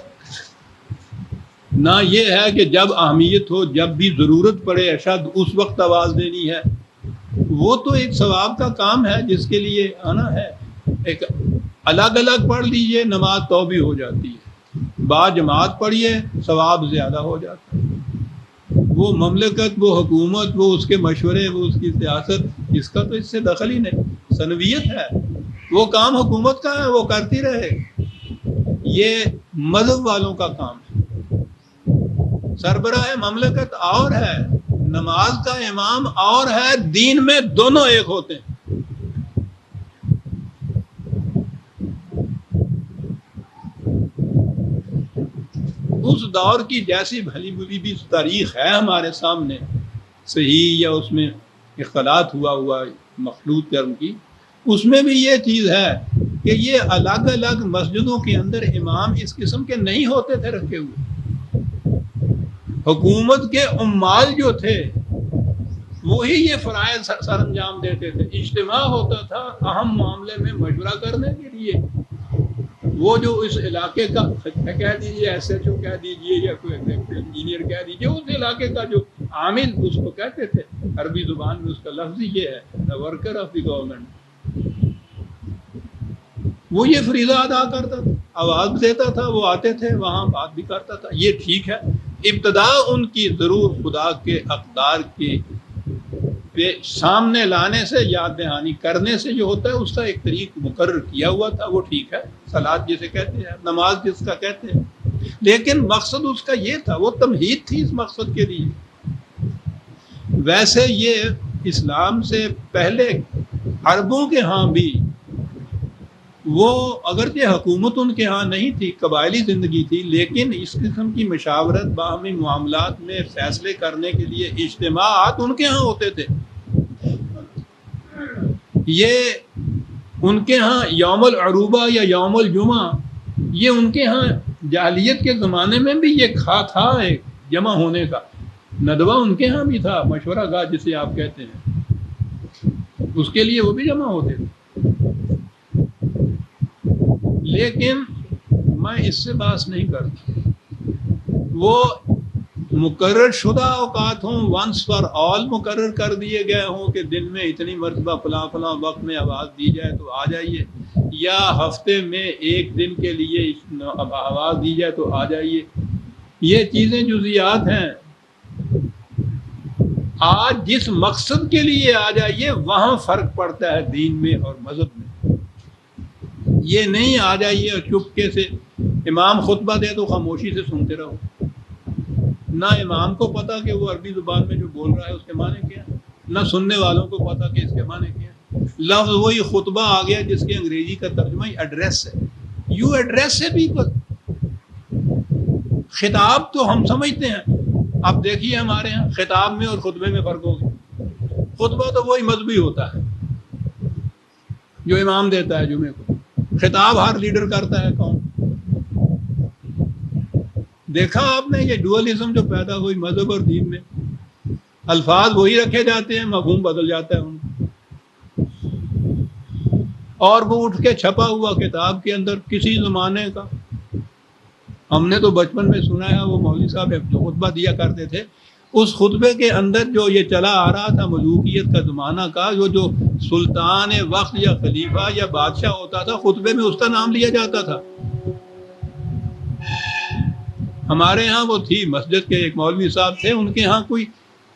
نہ یہ ہے کہ جب اہمیت ہو، جب بھی ضرورت پڑے اشد اس وقت آواز دینی ہے۔ وہ تو ایک ثواب کا کام ہے جس کے لیے آنا ہے۔ ایک الگ الگ پڑھ لیجئے نماز تو بھی ہو جاتی ہے، با جماعت پڑھیے ثواب زیادہ ہو جاتا ہے۔ وہ مملکت، وہ حکومت، وہ اس کے مشورے، وہ اس کی سیاست، اس کا تو اس سے دخل ہی نہیں. ثنویت ہے، وہ کام حکومت کا ہے، وہ کرتی رہے. یہ مذہب والوں کا کام ہے. سربراہ مملکت اور ہے، نماز کا امام اور ہے، دین میں دونوں ایک ہوتے ہیں. اس دور کی جیسی بھلی بری بھی تاریخ ہے ہمارے سامنے، صحیح یا اس میں اختلاط ہوا مخلوط کرم کی، اس میں بھی یہ چیز ہے کہ یہ الگ الگ مسجدوں کے اندر امام اس قسم کے نہیں ہوتے تھے رکھے ہوئے. حکومت کے عمال جو تھے وہی یہ فرائض سر انجام دیتے تھے. اجتماع ہوتا تھا اہم معاملے میں مشورہ کرنے کے لیے. وہ جو اس علاقے کا کہہ دیجیے، ایس ایچ او کہہ دیجیے یا کوئی انجینئر کہہ دیجیے، اس علاقے کا جو عامل اس کو کہتے تھے. عربی زبان میں اس کا لفظ یہ ہے، the worker of the government. وہ یہ فریضہ ادا کرتا تھا، آواز دیتا تھا، وہ آتے تھے وہاں بات بھی کرتا تھا. یہ ٹھیک ہے. ابتدا ان کی ضرور خدا کے اقدار کے سامنے لانے سے، یاد دہانی کرنے سے جو ہوتا ہے اس کا ایک طریق مقرر کیا ہوا تھا، وہ ٹھیک ہے. صلاۃ جسے کہتے ہیں، نماز جس کا کہتے ہیں، لیکن مقصد اس کا یہ تھا، وہ تمہید تھی اس مقصد کے لیے. ویسے یہ اسلام سے پہلے عربوں کے ہاں بھی وہ اگرچہ حکومت ان کے ہاں نہیں تھی، قبائلی زندگی تھی، لیکن اس قسم کی مشاورت، باہمی معاملات میں فیصلے کرنے کے لیے اجتماعات ان کے ہاں ہوتے تھے. یہ ان کے ہاں یوم العروبہ یا یوم الجمعہ، یہ ان کے ہاں جاہلیت کے زمانے میں بھی یہ تھا ایک جمع ہونے کا ندوہ. ان کے ہاں بھی تھا، مشورہ گاہ جسے آپ کہتے ہیں، اس کے لیے وہ بھی جمع ہوتے تھے. لیکن میں اس سے بحث نہیں کرتا. وہ مقرر شدہ اوقات ہوں، ونس فار آل مقرر کر دیے گئے ہوں کہ دن میں اتنی مرتبہ فلاں فلاں وقت میں آواز دی جائے تو آ جائیے، یا ہفتے میں ایک دن کے لیے آواز دی جائے تو آ جائیے. یہ چیزیں جزیات ہیں. آج جس مقصد کے لیے آ جائیے وہاں فرق پڑتا ہے دین میں اور مذہب میں. یہ نہیں آ جائیے اور چپکے سے امام خطبہ دے تو خاموشی سے سنتے رہو. نہ امام کو پتا کہ وہ عربی زبان میں جو بول رہا ہے اس کے معنی کیا ہے، نہ سننے والوں کو پتا کہ اس کے معنی کیا ہے. لفظ وہی خطبہ آ گیا جس کے انگریزی کا ترجمہ ایڈریس ہے. یو ایڈریس ہے پیپل. خطاب تو ہم سمجھتے ہیں. اب دیکھیے ہمارے ہاں خطاب میں اور خطبے میں فرق ہوگا. خطبہ تو وہی مذہبی ہوتا ہے جو امام دیتا ہے جمعے کو. خطاب ہر لیڈر کرتا ہے. کون دیکھا آپ نے یہ ڈوئلزم جو پیدا ہوئی مذہب اور دین میں؟ الفاظ وہی رکھے جاتے ہیں، مفہوم بدل جاتا ہے ان کا. اور وہ اٹھ کے چھپا ہوا کتاب کے اندر کسی زمانے کا، ہم نے تو بچپن میں سنا ہے، وہ مولوی صاحب جو خطبہ دیا کرتے تھے، اس خطبے کے اندر جو یہ چلا آ رہا تھا ملوکیت کا زمانہ کا، جو سلطان وقت یا خلیفہ یا بادشاہ ہوتا تھا، خطبے میں اس کا نام لیا جاتا تھا. ہمارے ہاں وہ تھی مسجد کے ایک مولوی صاحب تھے، ان کے ہاں کوئی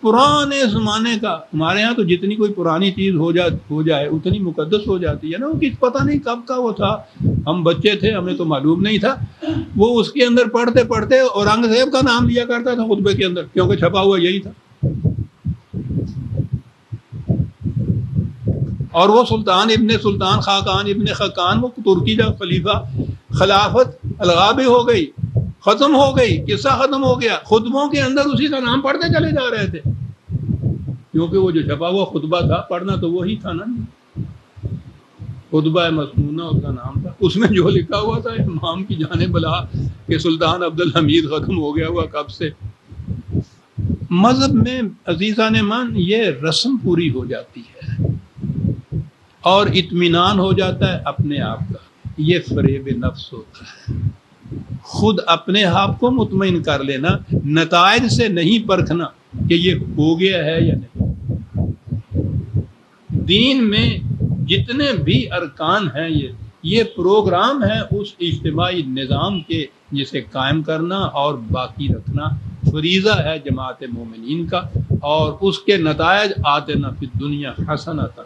پرانے زمانے کا، ہمارے ہاں تو جتنی کوئی پرانی چیز ہو جائے اتنی مقدس ہو جاتی ہے نا. وہ کچھ پتہ نہیں کب کا وہ تھا، ہم بچے تھے، ہمیں تو معلوم نہیں تھا. وہ اس کے اندر پڑھتے پڑھتے اورنگزیب کا نام لیا کرتا تھا خطبے کے اندر، کیونکہ چھپا ہوا یہی تھا. اور وہ سلطان ابن سلطان خاقان ابن خاقان، وہ ترکی کا خلیفہ، خلافت الغا بھی ہو گئی، ختم ہو گئی، قصہ ختم ہو گیا. خطبوں کے اندر اسی کا نام پڑھتے چلے جا رہے تھے، کیونکہ وہ جو چھپا ہوا خطبہ تھا پڑھنا تو وہی تھا نا. خطبہ مسنونہ اس کا نام تھا. اس میں جو لکھا ہوا تھا امام کی جانب بلا کہ سلطان عبدالحمید ختم ہو گیا ہوا کب سے. مذہب میں عزیزان من یہ رسم پوری ہو جاتی ہے اور اطمینان ہو جاتا ہے اپنے آپ کا. یہ فریب نفس ہوتا ہے. خود اپنے آپ کو مطمئن کر لینا، نتائج سے نہیں پرکھنا کہ یہ ہو گیا ہے یا نہیں. دین میں جتنے بھی ارکان ہیں یہ پروگرام ہے اس اجتماعی نظام کے، جسے قائم کرنا اور باقی رکھنا. فریضہ ہے جماعت مومنین کا، اور اس کے نتائج آتنا فی الدنیا حسنۃ۔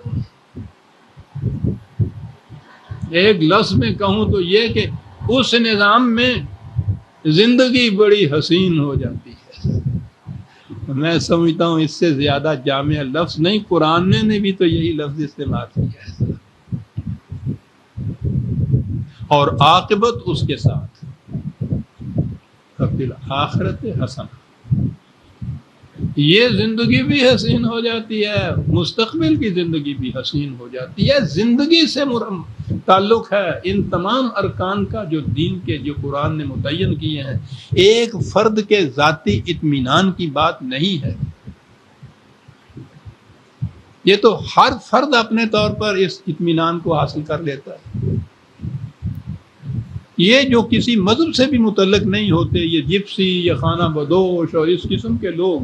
ایک لفظ میں کہوں تو یہ کہ اس نظام میں زندگی بڑی حسین ہو جاتی ہے۔ میں سمجھتا ہوں اس سے زیادہ جامع لفظ نہیں، قرآن نے بھی تو یہی لفظ استعمال کیا ہے، اور عاقبت اس کے ساتھ فی الآخرت حسنہ، یہ زندگی بھی حسین ہو جاتی ہے، مستقبل کی زندگی بھی حسین ہو جاتی ہے۔ زندگی سے تعلق ہے ان تمام ارکان کا جو دین کے، جو قرآن نے متعین کیے ہیں۔ ایک فرد کے ذاتی اطمینان کی بات نہیں ہے، یہ تو ہر فرد اپنے طور پر اس اطمینان کو حاصل کر لیتا ہے۔ یہ جو کسی مذہب سے بھی متعلق نہیں ہوتے، یہ جپسی یا خانہ بدوش اور اس قسم کے لوگ،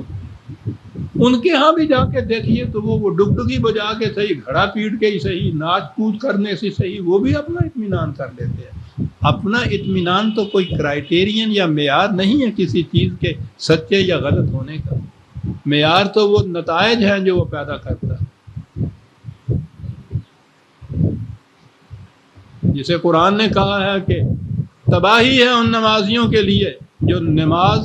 ان کے ہاں بھی جا کے دیکھیے تو وہ ڈگڈگی بجا کے صحیح، گھڑا پیٹ کے ہی صحیح، ناچ کود کرنے سے صحیح، وہ بھی اپنا اطمینان کر لیتے ہیں۔ اپنا اطمینان تو کوئی کرائیٹیرین یا معیار نہیں ہے کسی چیز کے سچے یا غلط ہونے کا، معیار تو وہ نتائج ہیں جو وہ پیدا کرتا ہے۔ جسے قرآن نے کہا ہے کہ تباہی ہے ان نمازیوں کے لیے جو نماز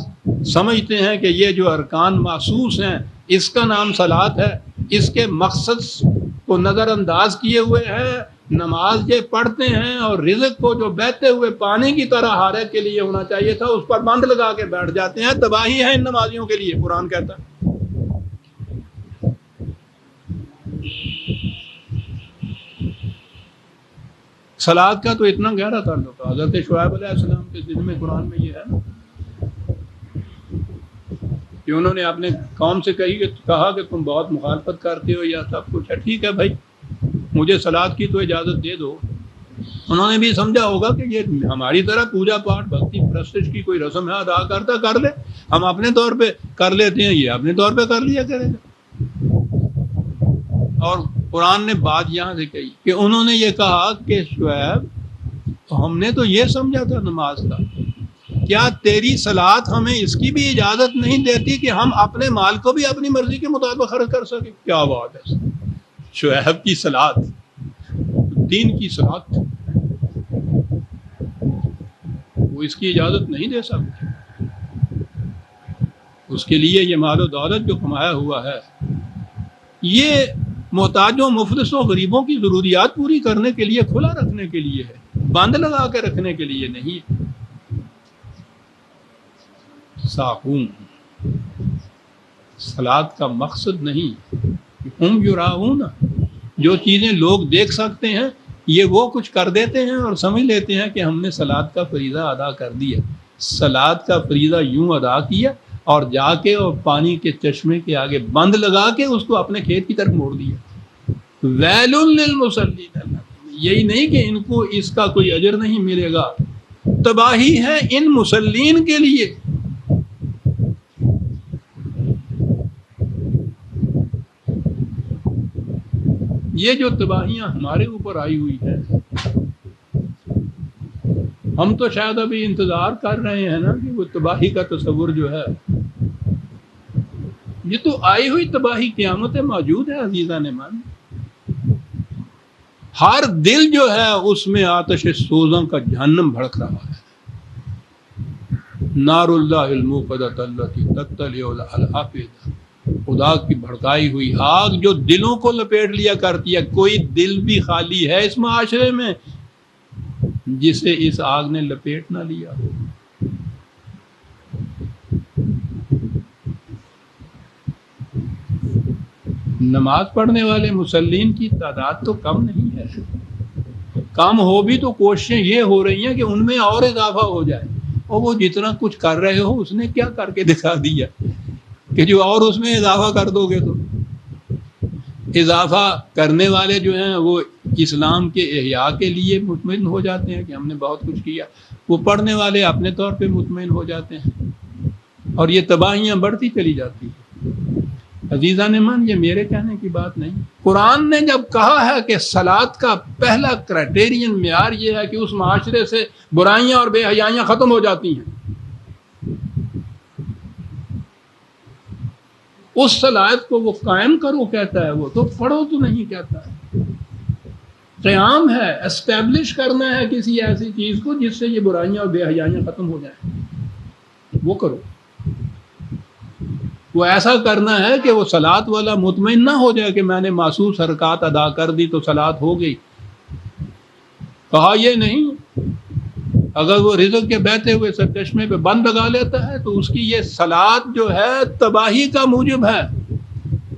سمجھتے ہیں کہ یہ جو ارکان محسوس ہیں اس کا نام صلاۃ ہے، اس کے مقصد کو نظر انداز کیے ہوئے ہیں، نماز یہ پڑھتے ہیں اور رزق کو جو بہتے ہوئے پانی کی طرح ہارے کے لیے ہونا چاہیے تھا اس پر بند لگا کے بیٹھ جاتے ہیں۔ تباہی ہے ان نمازیوں کے لیے، قرآن کہتا ہے۔ صلاۃ کا تو اتنا گہرا تعلق ہے حضرت شعیب علیہ السلام کے ذمہ میں، قرآن میں یہ ہے نا کہ انہوں نے اپنے قوم سے کہا کہ تم بہت مخالفت کرتے ہو یا سب کچھ ہے، ٹھیک ہے بھائی مجھے صلاۃ کی تو اجازت دے دو۔ انہوں نے بھی سمجھا ہوگا کہ یہ ہماری طرح پوجا پاٹ بھکتی پرستش کی کوئی رسم ہے، ادا کرتا کر لے، ہم اپنے طور پہ کر لیتے ہیں، یہ اپنے طور پہ کر لیا کرے گا۔ اور قرآن نے بات یہاں سے کہی کہ انہوں نے یہ کہا کہ شعیب ہم نے تو یہ سمجھا تھا نماز کا، کیا تیری صلاۃ ہمیں اس کی بھی اجازت نہیں دیتی کہ ہم اپنے مال کو بھی اپنی مرضی کے مطابق خرچ کر سکیں؟ کیا بات ہے، شعیب کی صلاۃ دین کی صلاۃ، وہ اس کی اجازت نہیں دے سکتے۔ اس کے لیے یہ مال و دولت جو کمایا ہوا ہے یہ محتاجوں، مفلسوں، غریبوں کی ضروریات پوری کرنے کے لیے، کھلا رکھنے کے لیے ہے، بند لگا کے رکھنے کے لیے نہیں۔ ساہون صلاۃ کا مقصد نہیں، ہم یراؤن، جو چیزیں لوگ دیکھ سکتے ہیں یہ وہ کچھ کر دیتے ہیں اور سمجھ لیتے ہیں کہ ہم نے صلاۃ کا فریضہ ادا کر دیا۔ صلاۃ کا فریضہ یوں ادا کیا اور جا کے اور پانی کے چشمے کے آگے بند لگا کے اس کو اپنے کھیت کی طرف موڑ دیا۔ ویل للمصلین، یہی نہیں کہ ان کو اس کا کوئی اجر نہیں ملے گا، تباہی ہے ان مصلین کے لیے۔ یہ جو تباہیاں ہمارے اوپر آئی ہوئی ہیں، ہم تو شاید ابھی انتظار کر رہے ہیں نا کہ وہ تباہی کا تصور جو ہے، یہ تو آئی ہوئی تباہی قیامت موجود ہے عزیزان من۔ ہر دل جو ہے اس میں آتش سوزوں کا جہنم بھڑک رہا ہے۔ نار اللہ الموقدۃ التی تطلع علی الافئدہ، خدا کی بھڑکائی ہوئی آگ جو دلوں کو لپیٹ لیا کرتی ہے۔ کوئی دل بھی خالی ہے اس معاشرے میں جسے اس آگ نے لپیٹ نہ لیا ہو۔ نماز پڑھنے والے مسلمین کی تعداد تو کم نہیں ہے، کم ہو بھی تو کوششیں یہ ہو رہی ہیں کہ ان میں اور اضافہ ہو جائے، اور وہ جتنا کچھ کر رہے ہو اس نے کیا کر کے دکھا دیا کہ جو اور اس میں اضافہ کر دو گے تو۔ اضافہ کرنے والے جو ہیں وہ اسلام کے احیاء کے لیے مطمئن ہو جاتے ہیں کہ ہم نے بہت کچھ کیا، وہ پڑھنے والے اپنے طور پہ مطمئن ہو جاتے ہیں، اور یہ تباہیاں بڑھتی چلی جاتی ہیں۔ عزیزان من، یہ میرے کہنے کی بات نہیں، قرآن نے جب کہا ہے کہ صلاۃ کا پہلا کرائٹیرین معیار یہ ہے کہ اس معاشرے سے برائیاں اور بے حیائیاں ختم ہو جاتی ہیں، اس صلاحیت کو وہ قائم کرو کہتا ہے، وہ تو پڑھو تو نہیں کہتا ہے. قیام ہے، اسٹیبلش کرنا ہے کسی ایسی چیز کو جس سے یہ برائیاں اور بے حیائیاں ختم ہو جائیں، وہ کرو. وہ ایسا کرنا ہے کہ وہ صلاۃ والا مطمئن نہ ہو جائے کہ میں نے معصوص حرکات ادا کر دی تو صلاۃ ہو گئی. کہا یہ نہیں، اگر وہ رزق کے بہتے ہوئے سرچشمے پہ بند لگا لیتا ہے تو اس کی یہ صلاۃ جو ہے تباہی کا موجب ہے،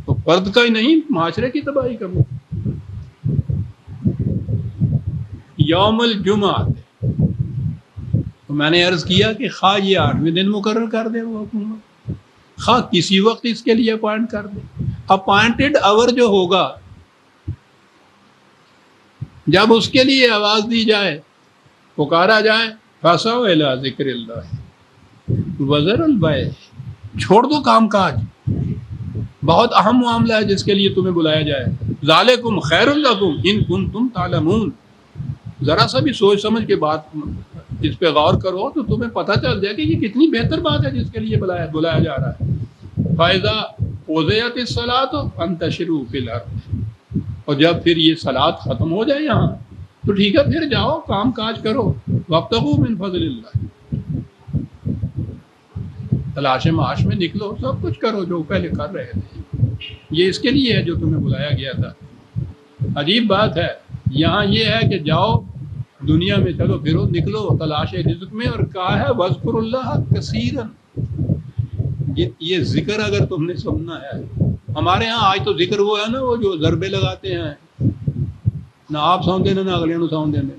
تو فرد کا ہی نہیں معاشرے کی تباہی کا موجب. یوم الجمعہ تو میں نے عرض کیا کہ خواہ یہ 8ویں دن مقرر کر دے وہ حکومت، خواہ کسی وقت اس کے لیے اپوائنٹ کر دے. اپوائنٹڈ آور جو ہوگا جب اس کے لیے آواز دی جائے، پکارا جائے، فَاسَوْا إِلَىٰ ذِكْرِ اللَّهِ وَذَرُوا الْبَيْعَ، چھوڑ دو کام کاج، بہت اہم معاملہ ہے جس کے لیے تمہیں بلایا جائے. ذَلِكُمْ خَيْرٌ لَكُمْ إِن كُنتُمْ تَعْلَمُونَ. ذرا سا بھی سوچ سمجھ کے بات اس پہ غور کرو تو تمہیں پتہ چل جائے کہ یہ کتنی بہتر بات ہے جس کے لیے بلایا جا رہا ہے. فَإِذَا قُضِيَتِ الصَّلَاةُ فَانتَشِرُوا فِي الْأَرْضِ، اور جب پھر یہ صلاۃ ختم ہو جائے یہاں تو ٹھیک ہے، پھر جاؤ کام کاج کرو. وَابْتَغُوا مِن فَضْلِ اللَّهِ، تلاش معاش میں نکلو، سب کچھ کرو جو پہلے کر رہے تھے. یہ اس کے لیے ہے جو تمہیں بلایا گیا تھا. عجیب بات ہے، یہاں یہ ہے کہ جاؤ دنیا میں چلو پھرو نکلو تلاش رزق میں، اور کہا ہے وَاذْكُرُوا اللَّهَ كَثِيرًا. یہ ذکر اگر تم نے سننا ہے، ہمارے ہاں آج تو ذکر وہ ہے نا، وہ جو ضربے لگاتے ہیں، نہ آپ سون دینے نہ اگلے نو سون دینے.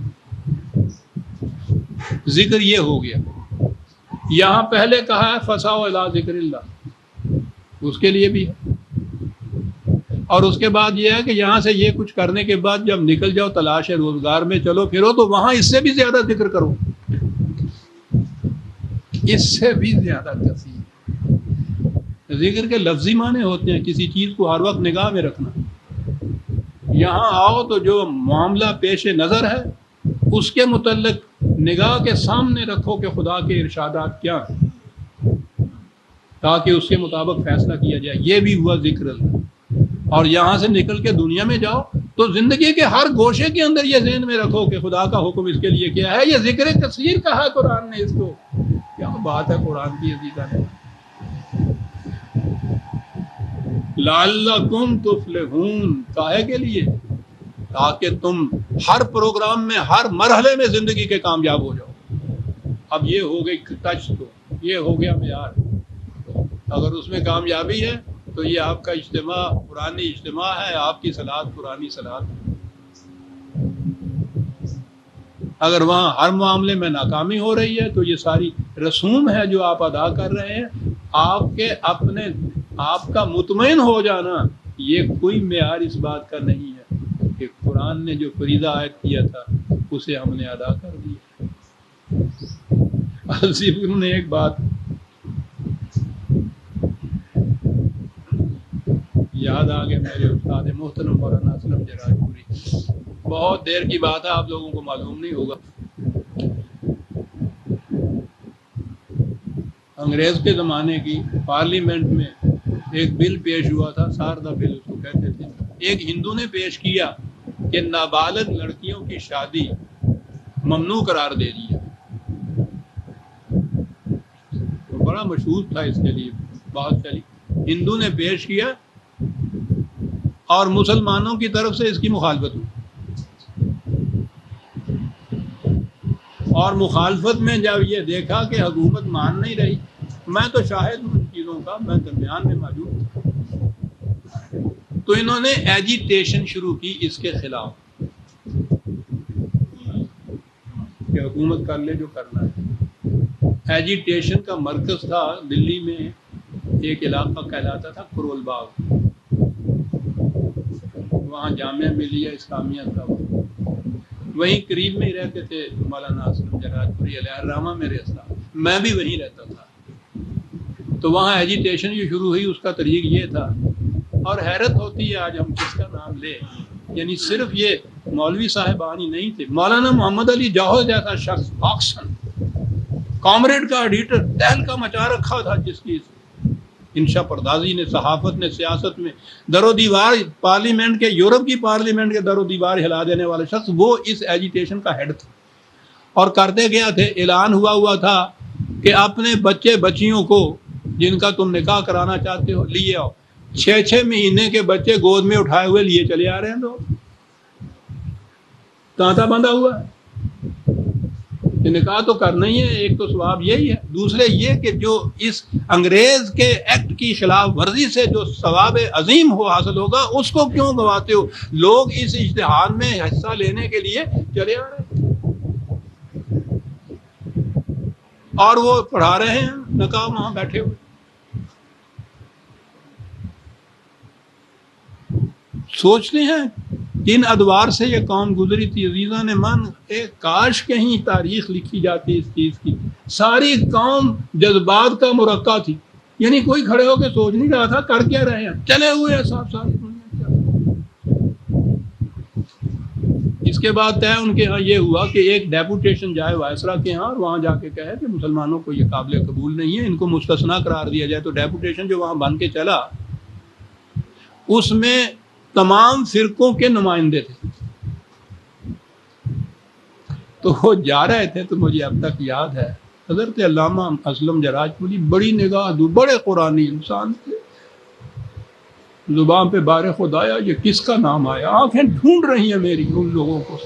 ذکر یہ ہو گیا. یہاں پہلے کہا ہے فَاسَوْا إِلَىٰ ذِكْرِ اللَّهِ، اس کے لیے بھی ہے. اور اس کے بعد یہ ہے کہ یہاں سے یہ کچھ کرنے کے بعد جب نکل جاؤ تلاش روزگار میں چلو پھرو تو وہاں اس سے بھی زیادہ ذکر کرو، اس سے بھی زیادہ کثیر. ذکر کے لفظی معنی ہوتے ہیں کسی چیز کو ہر وقت نگاہ میں رکھنا. یہاں آؤ تو جو معاملہ پیش نظر ہے اس کے متعلق نگاہ کے سامنے رکھو کہ خدا کے ارشادات کیا ہیں، تاکہ اس کے مطابق فیصلہ کیا جائے. یہ بھی ہوا ذکر اللہ. اور یہاں سے نکل کے دنیا میں جاؤ تو زندگی کے ہر گوشے کے اندر یہ ذہن میں رکھو کہ خدا کا حکم اس کے لیے کیا ہے. یہ ذکر کثیر کہا ہے قرآن نے اس کو. کیا بات ہے قرآن کی عزیزہ نے. لعلکم تفلحون، کاہے کے لیے؟ تاکہ تم ہر پروگرام میں ہر مرحلے میں زندگی کے کامیاب ہو جاؤ. اب یہ ہو گئی ٹچ، تو یہ ہو گیا معیار. اگر اس میں کامیابی ہے تو یہ آپ کا اجتماع قرآنی اجتماع ہے، آپ کی صلاۃ قرآنی صلاۃ. اگر وہاں ہر معاملے میں ناکامی ہو رہی ہے تو یہ ساری رسوم ہے جو آپ ادا کر رہے ہیں. آپ کے اپنے آپ کا مطمئن ہو جانا یہ کوئی معیار اس بات کا نہیں ہے کہ قرآن نے جو فریضہ عائد کیا تھا اسے ہم نے ادا کر دیا. انہوں نے ایک بات یاد آ گیا، میرے استاد محترم مولانا اسلم جراج پوری. بہت دیر کی بات ہے، آپ لوگوں کو معلوم نہیں ہوگا. انگریز کے زمانے کی پارلیمنٹ میں ایک بل پیش ہوا تھا، ساردہ بل اس کو کہتے تھے. ایک ہندو نے پیش کیا کہ نابالغ لڑکیوں کی شادی ممنوع قرار دے دیا. تو بڑا مشہور تھا اس کے لیے، بہت چلی. ہندو نے پیش کیا اور مسلمانوں کی طرف سے اس کی مخالفت ہوئی. اور مخالفت میں جب یہ دیکھا کہ حکومت مان نہیں رہی، میں تو شاہد ہوں ان چیزوں کا، میں درمیان میں موجود تھا، تو انہوں نے ایجیٹیشن شروع کی اس کے خلاف کہ حکومت کر لے جو کرنا ہے. ایجیٹیشن کا مرکز تھا دلی میں ایک علاقہ کہلاتا تھا کرول باغ. وہاں جامعہ ملیہ اسلامیہ تھا، وہیں قریب میں ہی رہتے تھے مولانا اسلم جراج پوری علیہ الرحمہ میرے اسلام. میں بھی وہیں رہتا تھا. تو وہاں ایجیٹیشن جو شروع ہوئی اس کا طریق یہ تھا، اور حیرت ہوتی ہے آج ہم کس کا نام لیں. یعنی صرف یہ مولوی صاحبان ہی نہیں تھے، مولانا محمد علی جوہر جیسا شخص آکسن کامریڈ کا ایڈیٹر تہلکا مچا رکھا تھا جس کی انشا پردازی نے، صحافت نے، سیاست میں در و دیوار، پارلیمنٹ کے، یورپ کی پارلیمنٹ کے در و دیوار ہلا دینے والے شخص، وہ اس ایجیٹیشن کا ہیڈ تھا اور کرتے کیا تھے؟ اعلان ہوا تھا کہ اپنے بچے بچیوں کو جن کا تم نکاح کرانا چاہتے ہو لیے آؤ. 6 مہینے کے بچے گود میں اٹھائے ہوئے لیے چلے آ رہے ہیں لوگ، تانتا بندھا ہوا ہے. نکاح تو کرنا ہی ہے، ایک تو ثواب یہی ہے، دوسرے یہ کہ جو اس انگریز کے ایکٹ کی خلاف ورزی سے جو ثواب عظیم ہو حاصل ہوگا اس کو کیوں گواتے ہو؟ لوگ اس اجتہاد میں حصہ لینے کے لیے چلے آ رہے ہیں اور وہ پڑھا رہے ہیں نکاح وہاں بیٹھے ہوئے. سوچتے ہیں کن ادوار سے یہ قوم گزری تھی. عزیزان من، ایک کاش کہیں تاریخ لکھی جاتی اس چیز کی. ساری قوم جذبات کا مرقع تھی، یعنی کوئی کھڑے ہو کے سوچ نہیں رہا تھا کر کیا رہے ہیں، چلے ہوئے ہیں ساری دنیا. اس کے بعد طے ان کے ہاں یہ ہوا کہ ایک ڈیپوٹیشن جائے وائسرا کے ہاں اور وہاں جا کے کہے کہ مسلمانوں کو یہ قابل قبول نہیں ہے، ان کو مستثنا قرار دیا جائے. تو ڈیپوٹیشن جو وہاں بن کے چلا اس میں تمام فرقوں کے نمائندے تھے. تو وہ جا رہے تھے تو مجھے اب تک یاد ہے حضرت علامہ اسلم جراج پوری بڑی نگاہ دو، بڑے قرآنی انسان تھے. زبان پہ بار خدایا یہ کس کا نام آیا، آنکھیں ڈھونڈ رہی ہیں میری ان لوگوں کو.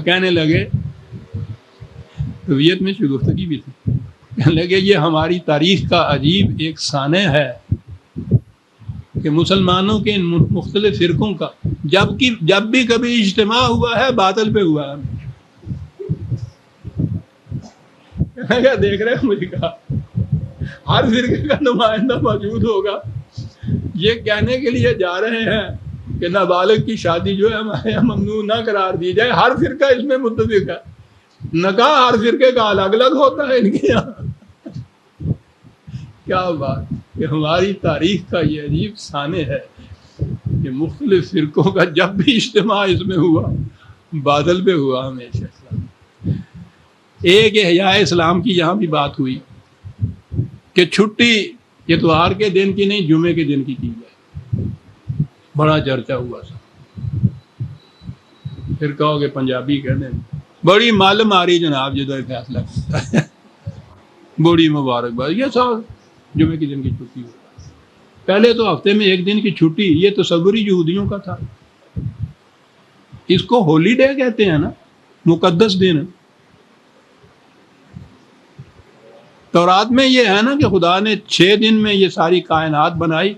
کہنے لگے، طبیعت میں شگفتگی بھی تھی، کہنے لگے یہ ہماری تاریخ کا عجیب ایک سانحہ ہے کہ مسلمانوں کے ان مختلف فرقوں کا جب بھی کبھی اجتماع ہوا ہے باطل پہ ہوا ہے. کیا دیکھ رہے ہیں؟ مجھے کہا ہر فرقے کا نمائندہ موجود ہوگا. یہ کہنے کے لیے جا رہے ہیں کہ نابالغ کی شادی جو ہے ہمارے یہاں ممنوع نہ قرار دی جائے. ہر فرقہ اس میں متفق ہے. نکاح ہر فرقے کا الگ الگ ہوتا ہے ان کے یہاں. کیا بات کہ ہماری تاریخ کا یہ عجیب سانحہ ہے کہ مختلف فرقوں کا جب بھی اجتماع اس میں ہوا بادل پہ ہوا ہمیشہ. ایک احیاء اسلام کی یہاں بھی بات ہوئی کہ چھٹی اتوار کے دن کی نہیں جمعے کے دن کی جائے. بڑا چرچا ہوا سا. پھر کہو کہ پنجابی کہنے بڑی مال ماری جناب جدو فیصلہ کرتا ہے. بڑی مبارکباد. یہ سب جمعے کے دن کی چھٹی ہو. پہلے تو ہفتے میں ایک دن کی چھٹی یہ تصور ہی یہودیوں کا تھا. اس کو ہولی ڈے کہتے ہیں نا، مقدس دن. تورات میں یہ ہے نا کہ خدا نے 6 دن میں یہ ساری کائنات بنائی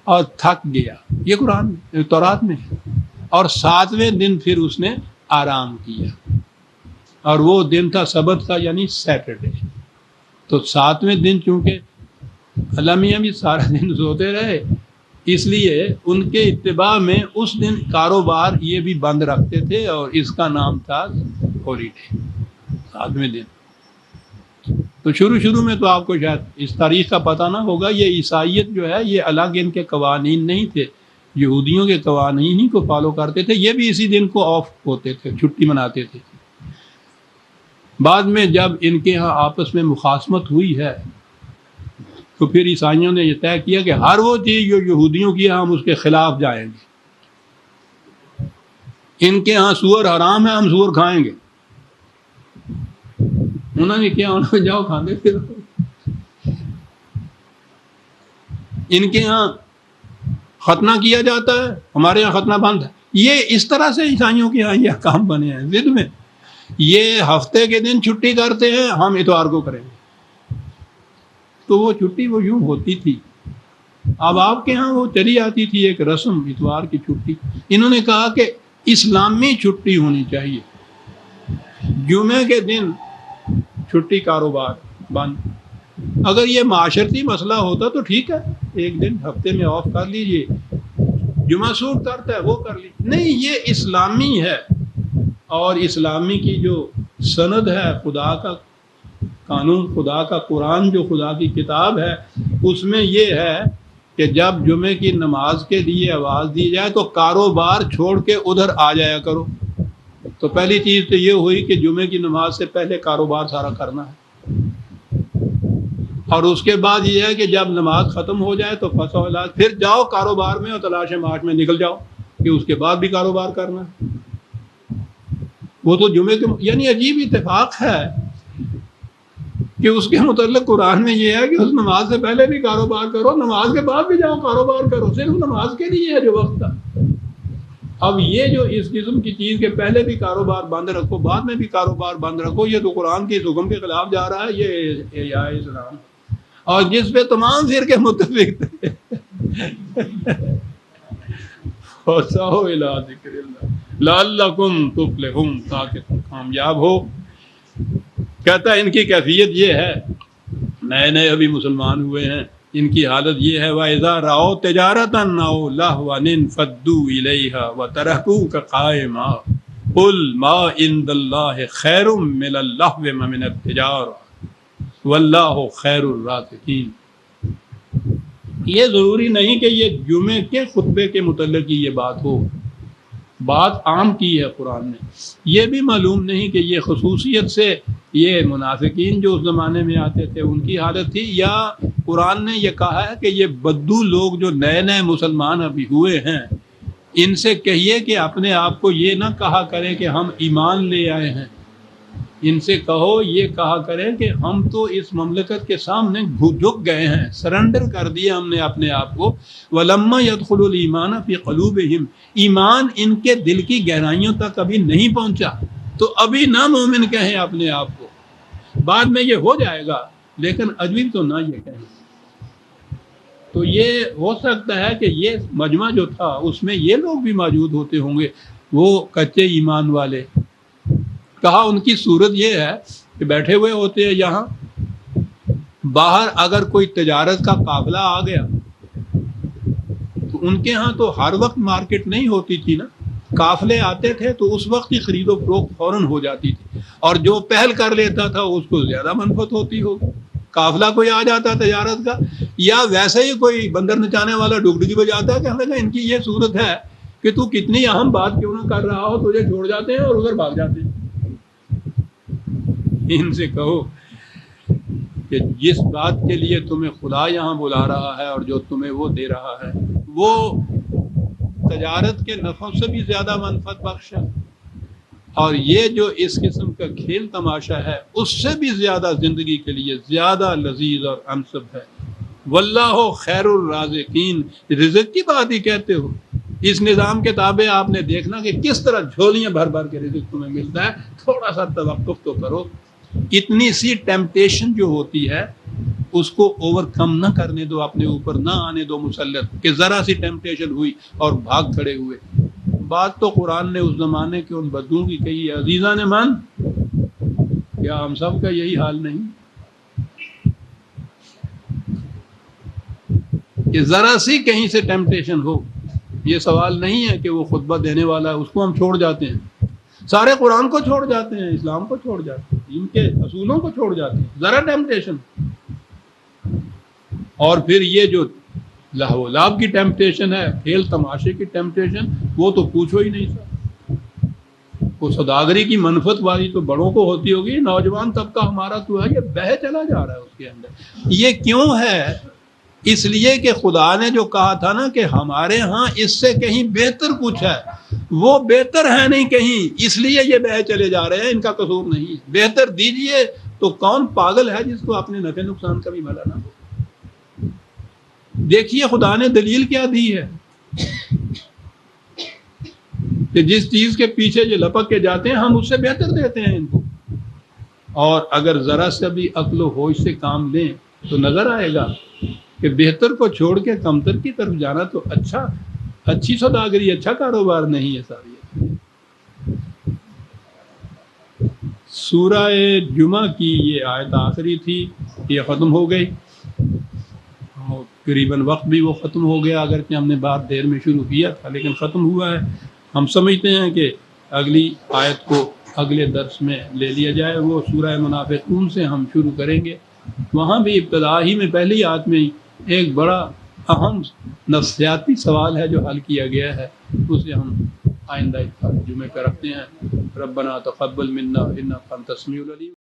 اور تھک گیا. یہ قرآن تورات میں ہے. اور 7ویں دن پھر اس نے آرام کیا اور وہ دن تھا سبت کا، یعنی سیٹرڈے. تو 7ویں دن چونکہ اللہ میاں بھی سارا دن سوتے رہے، اس لیے ان کے اتباع میں اس دن کاروبار یہ بھی بند رکھتے تھے اور اس کا نام تھا ہولی ڈے، 7ویں دن. تو شروع میں تو آپ کو شاید اس تاریخ کا پتہ نہ ہوگا. یہ عیسائیت جو ہے یہ الگ ان کے قوانین نہیں تھے، یہودیوں کے قوانین ہی کو فالو کرتے تھے. یہ بھی اسی دن کو آف ہوتے تھے، چھٹی مناتے تھے. بعد میں جب ان کے ہاں آپس میں مخاصمت ہوئی ہے تو پھر عیسائیوں نے یہ طے کیا کہ ہر وہ چیز جو یہودیوں کی ہم اس کے خلاف جائیں گے. ان کے ہاں سور حرام ہے، ہم سور کھائیں گے. انہوں نے کیا، انہوں نے جاؤ کھاندے پھر. ان کے ہاں ختنہ کیا جاتا ہے، ہمارے یہاں ختنہ بند ہے. یہ اس طرح سے عیسائیوں کے یہاں یہ کام بنے ہیں ضد میں. یہ ہفتے کے دن چھٹی کرتے ہیں، ہم اتوار کو کریں گے. تو وہ چھٹی وہ یوں ہوتی تھی. اب آپ کے ہاں وہ چلی آتی تھی ایک رسم اتوار کی چھٹی. انہوں نے کہا کہ اسلامی چھٹی ہونی چاہیے. جمعے کے دن چھٹی، کاروبار بند. اگر یہ معاشرتی مسئلہ ہوتا تو ٹھیک ہے، ایک دن ہفتے میں آف کر لیجیے. جمعہ سوٹ کرتا ہے وہ کر لیجیے. نہیں، یہ اسلامی ہے اور اسلامی کی جو سند ہے، خدا کا قانون، خدا کا قرآن جو خدا کی کتاب ہے، اس میں یہ ہے کہ جب جمعے کی نماز کے لیے آواز دی جائے تو کاروبار چھوڑ کے ادھر آ جایا کرو. تو پہلی چیز تو یہ ہوئی کہ جمعے کی نماز سے پہلے کاروبار سارا کرنا ہے. اور اس کے بعد یہ ہے کہ جب نماز ختم ہو جائے تو فسو علاج، پھر جاؤ کاروبار میں اور تلاش معاش میں نکل جاؤ کہ اس کے بعد بھی کاروبار کرنا ہے۔ وہ تو جمعے کے یعنی عجیب اتفاق ہے کہ اس کے متعلق قرآن میں یہ ہے کہ اس نماز سے پہلے بھی کاروبار کرو، نماز کے بعد بھی جاؤ کاروبار کرو، صرف نماز کے لیے ہے جو وقت تھا۔ اب یہ جو اس قسم کی چیز کے پہلے بھی کاروبار بند رکھو بعد میں بھی کاروبار بند رکھو، یہ تو قرآن کے اس حکم کے خلاف جا رہا ہے، یہ احیاء اسلام اور جس پہ تمام فرقے متفق تھے۔ فَسَعُوا إِلَىٰ ذِكْرِ اللَّهِ لَعَلَّكُمْ تُفْلِحُونَ، تاکہ تم کامیاب ہو۔ کہتا ہے ان کی کیفیت یہ ہے، نئے نئے ابھی مسلمان ہوئے ہیں، ان کی حالت یہ ہے وَإِذَا رَأَوْا تِجَارَةً أَوْ لَهْوًا انفَضُّوا إِلَيْهَا وَتَرَكُوكَ قَائِمًا قُلْ مَا عِندَ اللَّهِ خَيْرٌ مِّنَ اللَّهْوِ وَمِنَ التِّجَارَةِ وَاللَّهُ خَيْرُ الرَّازِقِينَ۔ یہ ضروری نہیں کہ یہ جمعے کے خطبے کے متعلق ہی یہ بات ہو، بات عام کی ہے قرآن نے۔ یہ بھی معلوم نہیں کہ یہ خصوصیت سے یہ منافقین جو اس زمانے میں آتے تھے ان کی حالت تھی، یا قرآن نے یہ کہا ہے کہ یہ بدو لوگ جو نئے نئے مسلمان ابھی ہوئے ہیں ان سے کہیے کہ اپنے آپ کو یہ نہ کہا کریں کہ ہم ایمان لے آئے ہیں، ان سے کہو یہ کہا کریں کہ ہم تو اس مملکت کے سامنے جھک گئے ہیں، سرنڈر کر دیا ہم نے اپنے آپ کو۔ وَلَمَّا يَدْخُلُ الْإِيمَانَ فِي قُلُوبِهِمْ، ایمان ان کے دل کی گہرائیوں تک ابھی نہیں پہنچا تو ابھی نہ مومن کہیں اپنے آپ کو، بعد میں یہ ہو جائے گا لیکن ابھی تو نہ یہ کہیں۔ تو یہ ہو سکتا ہے کہ یہ مجمع جو تھا اس میں یہ لوگ بھی موجود ہوتے ہوں گے، وہ کچے ایمان والے۔ کہا ان کی صورت یہ ہے کہ بیٹھے ہوئے ہوتے ہیں یہاں، باہر اگر کوئی تجارت کا قافلہ آ گیا تو ان کے ہاں تو ہر وقت مارکیٹ نہیں ہوتی تھی نا، قافلے آتے تھے تو اس وقت ہی خرید و فروخت فوراً ہو جاتی تھی، اور جو پہل کر لیتا تھا اس کو زیادہ منفعت ہوتی ہوگی۔ قافلہ کوئی آ جاتا تجارت کا، یا ویسے ہی کوئی بندر نچانے والا ڈگڈگی بجاتا ہے کہ ہمیں ان کی یہ صورت ہے کہ تو کتنی اہم بات کیوں نہ کر رہا ہو، تجھے چھوڑ جاتے ہیں اور ادھر بھاگ جاتے ہیں۔ ان سے کہو کہ جس بات کے لیے تمہیں خدا یہاں بلا رہا ہے اور جو تمہیں وہ دے رہا ہے وہ تجارت کے نفع سے بھی زیادہ منفعت بخش ہے، اور یہ جو اس قسم کا کھیل تماشا ہے اس سے بھی زیادہ زندگی کے لیے زیادہ لذیذ اور انسب ہے۔ واللہ خیر الرازقین، رزق کی بات ہی کہتے ہو، اس نظام کے تابع آپ نے دیکھنا کہ کس طرح جھولیاں بھر بھر کے رزق تمہیں ملتا ہے۔ تھوڑا سا توقف تو کرو، اتنی سی ٹیمپٹیشن جو ہوتی ہے اس کو اوور کم نہ کرنے دو، اپنے اوپر نہ آنے دو مسلط کہ ذرا سی ٹیمپٹیشن ہوئی اور بھاگ کھڑے ہوئے۔ بات تو قرآن نے اس زمانے کے ان بدوؤں کی کہی ہے۔ عزیزان من، کیا ہم سب کا یہی حال نہیں کہ ذرا سی کہیں سے ٹیمپٹیشن ہو؟ یہ سوال نہیں ہے کہ وہ خطبہ دینے والا ہے اس کو ہم چھوڑ جاتے ہیں، سارے قرآن کو چھوڑ جاتے ہیں، اسلام کو چھوڑ جاتے ہیں، ان کے اصولوں کو چھوڑ جاتے ہیں، ذرا ٹیمپٹیشن۔ اور پھر یہ جو لہو و لعب کی ٹیمپٹیشن ہے، کھیل تماشے کی ٹیمپٹیشن، وہ تو پوچھو ہی نہیں سر۔ وہ سوداگری کی منفعت والی تو بڑوں کو ہوتی ہوگی، نوجوان طبقہ ہمارا تو ہے یہ بہہ چلا جا رہا ہے اس کے اندر۔ یہ کیوں ہے؟ اس لیے کہ خدا نے جو کہا تھا نا کہ ہمارے ہاں اس سے کہیں بہتر کچھ ہے، وہ بہتر ہے نہیں کہیں، اس لیے یہ بہہ چلے جا رہے ہیں، ان کا قصور نہیں۔ بہتر دیجئے تو کون پاگل ہے جس کو اپنے نفع نقصان کا بھی بھلا نہ ہو؟ دیکھیے خدا نے دلیل کیا دی ہے کہ جس چیز کے پیچھے یہ لپک کے جاتے ہیں ہم اس سے بہتر دیتے ہیں ان کو، اور اگر ذرا سے بھی عقل و ہوش سے کام لیں تو نظر آئے گا کہ بہتر کو چھوڑ کے کمتر کی طرف جانا تو اچھی سوداگری، اچھا کاروبار نہیں ہے ساری۔ سورہ جمعہ کی یہ آیت آخری تھی، یہ ختم ہو گئی، قریباً وقت بھی وہ ختم ہو گیا، اگرچہ ہم نے بات دیر میں شروع کیا تھا لیکن ختم ہوا ہے۔ ہم سمجھتے ہیں کہ اگلی آیت کو اگلے درس میں لے لیا جائے، وہ سورہ منافقون سے ہم شروع کریں گے۔ وہاں بھی ابتدا ہی میں پہلی آیت میں ایک بڑا اہم نفسیاتی سوال ہے جو حل کیا گیا ہے، اسے ہم آئندہ جمعے کا رکھتے ہیں۔ ربنا تقبل منا انک انت السمیع العلیم۔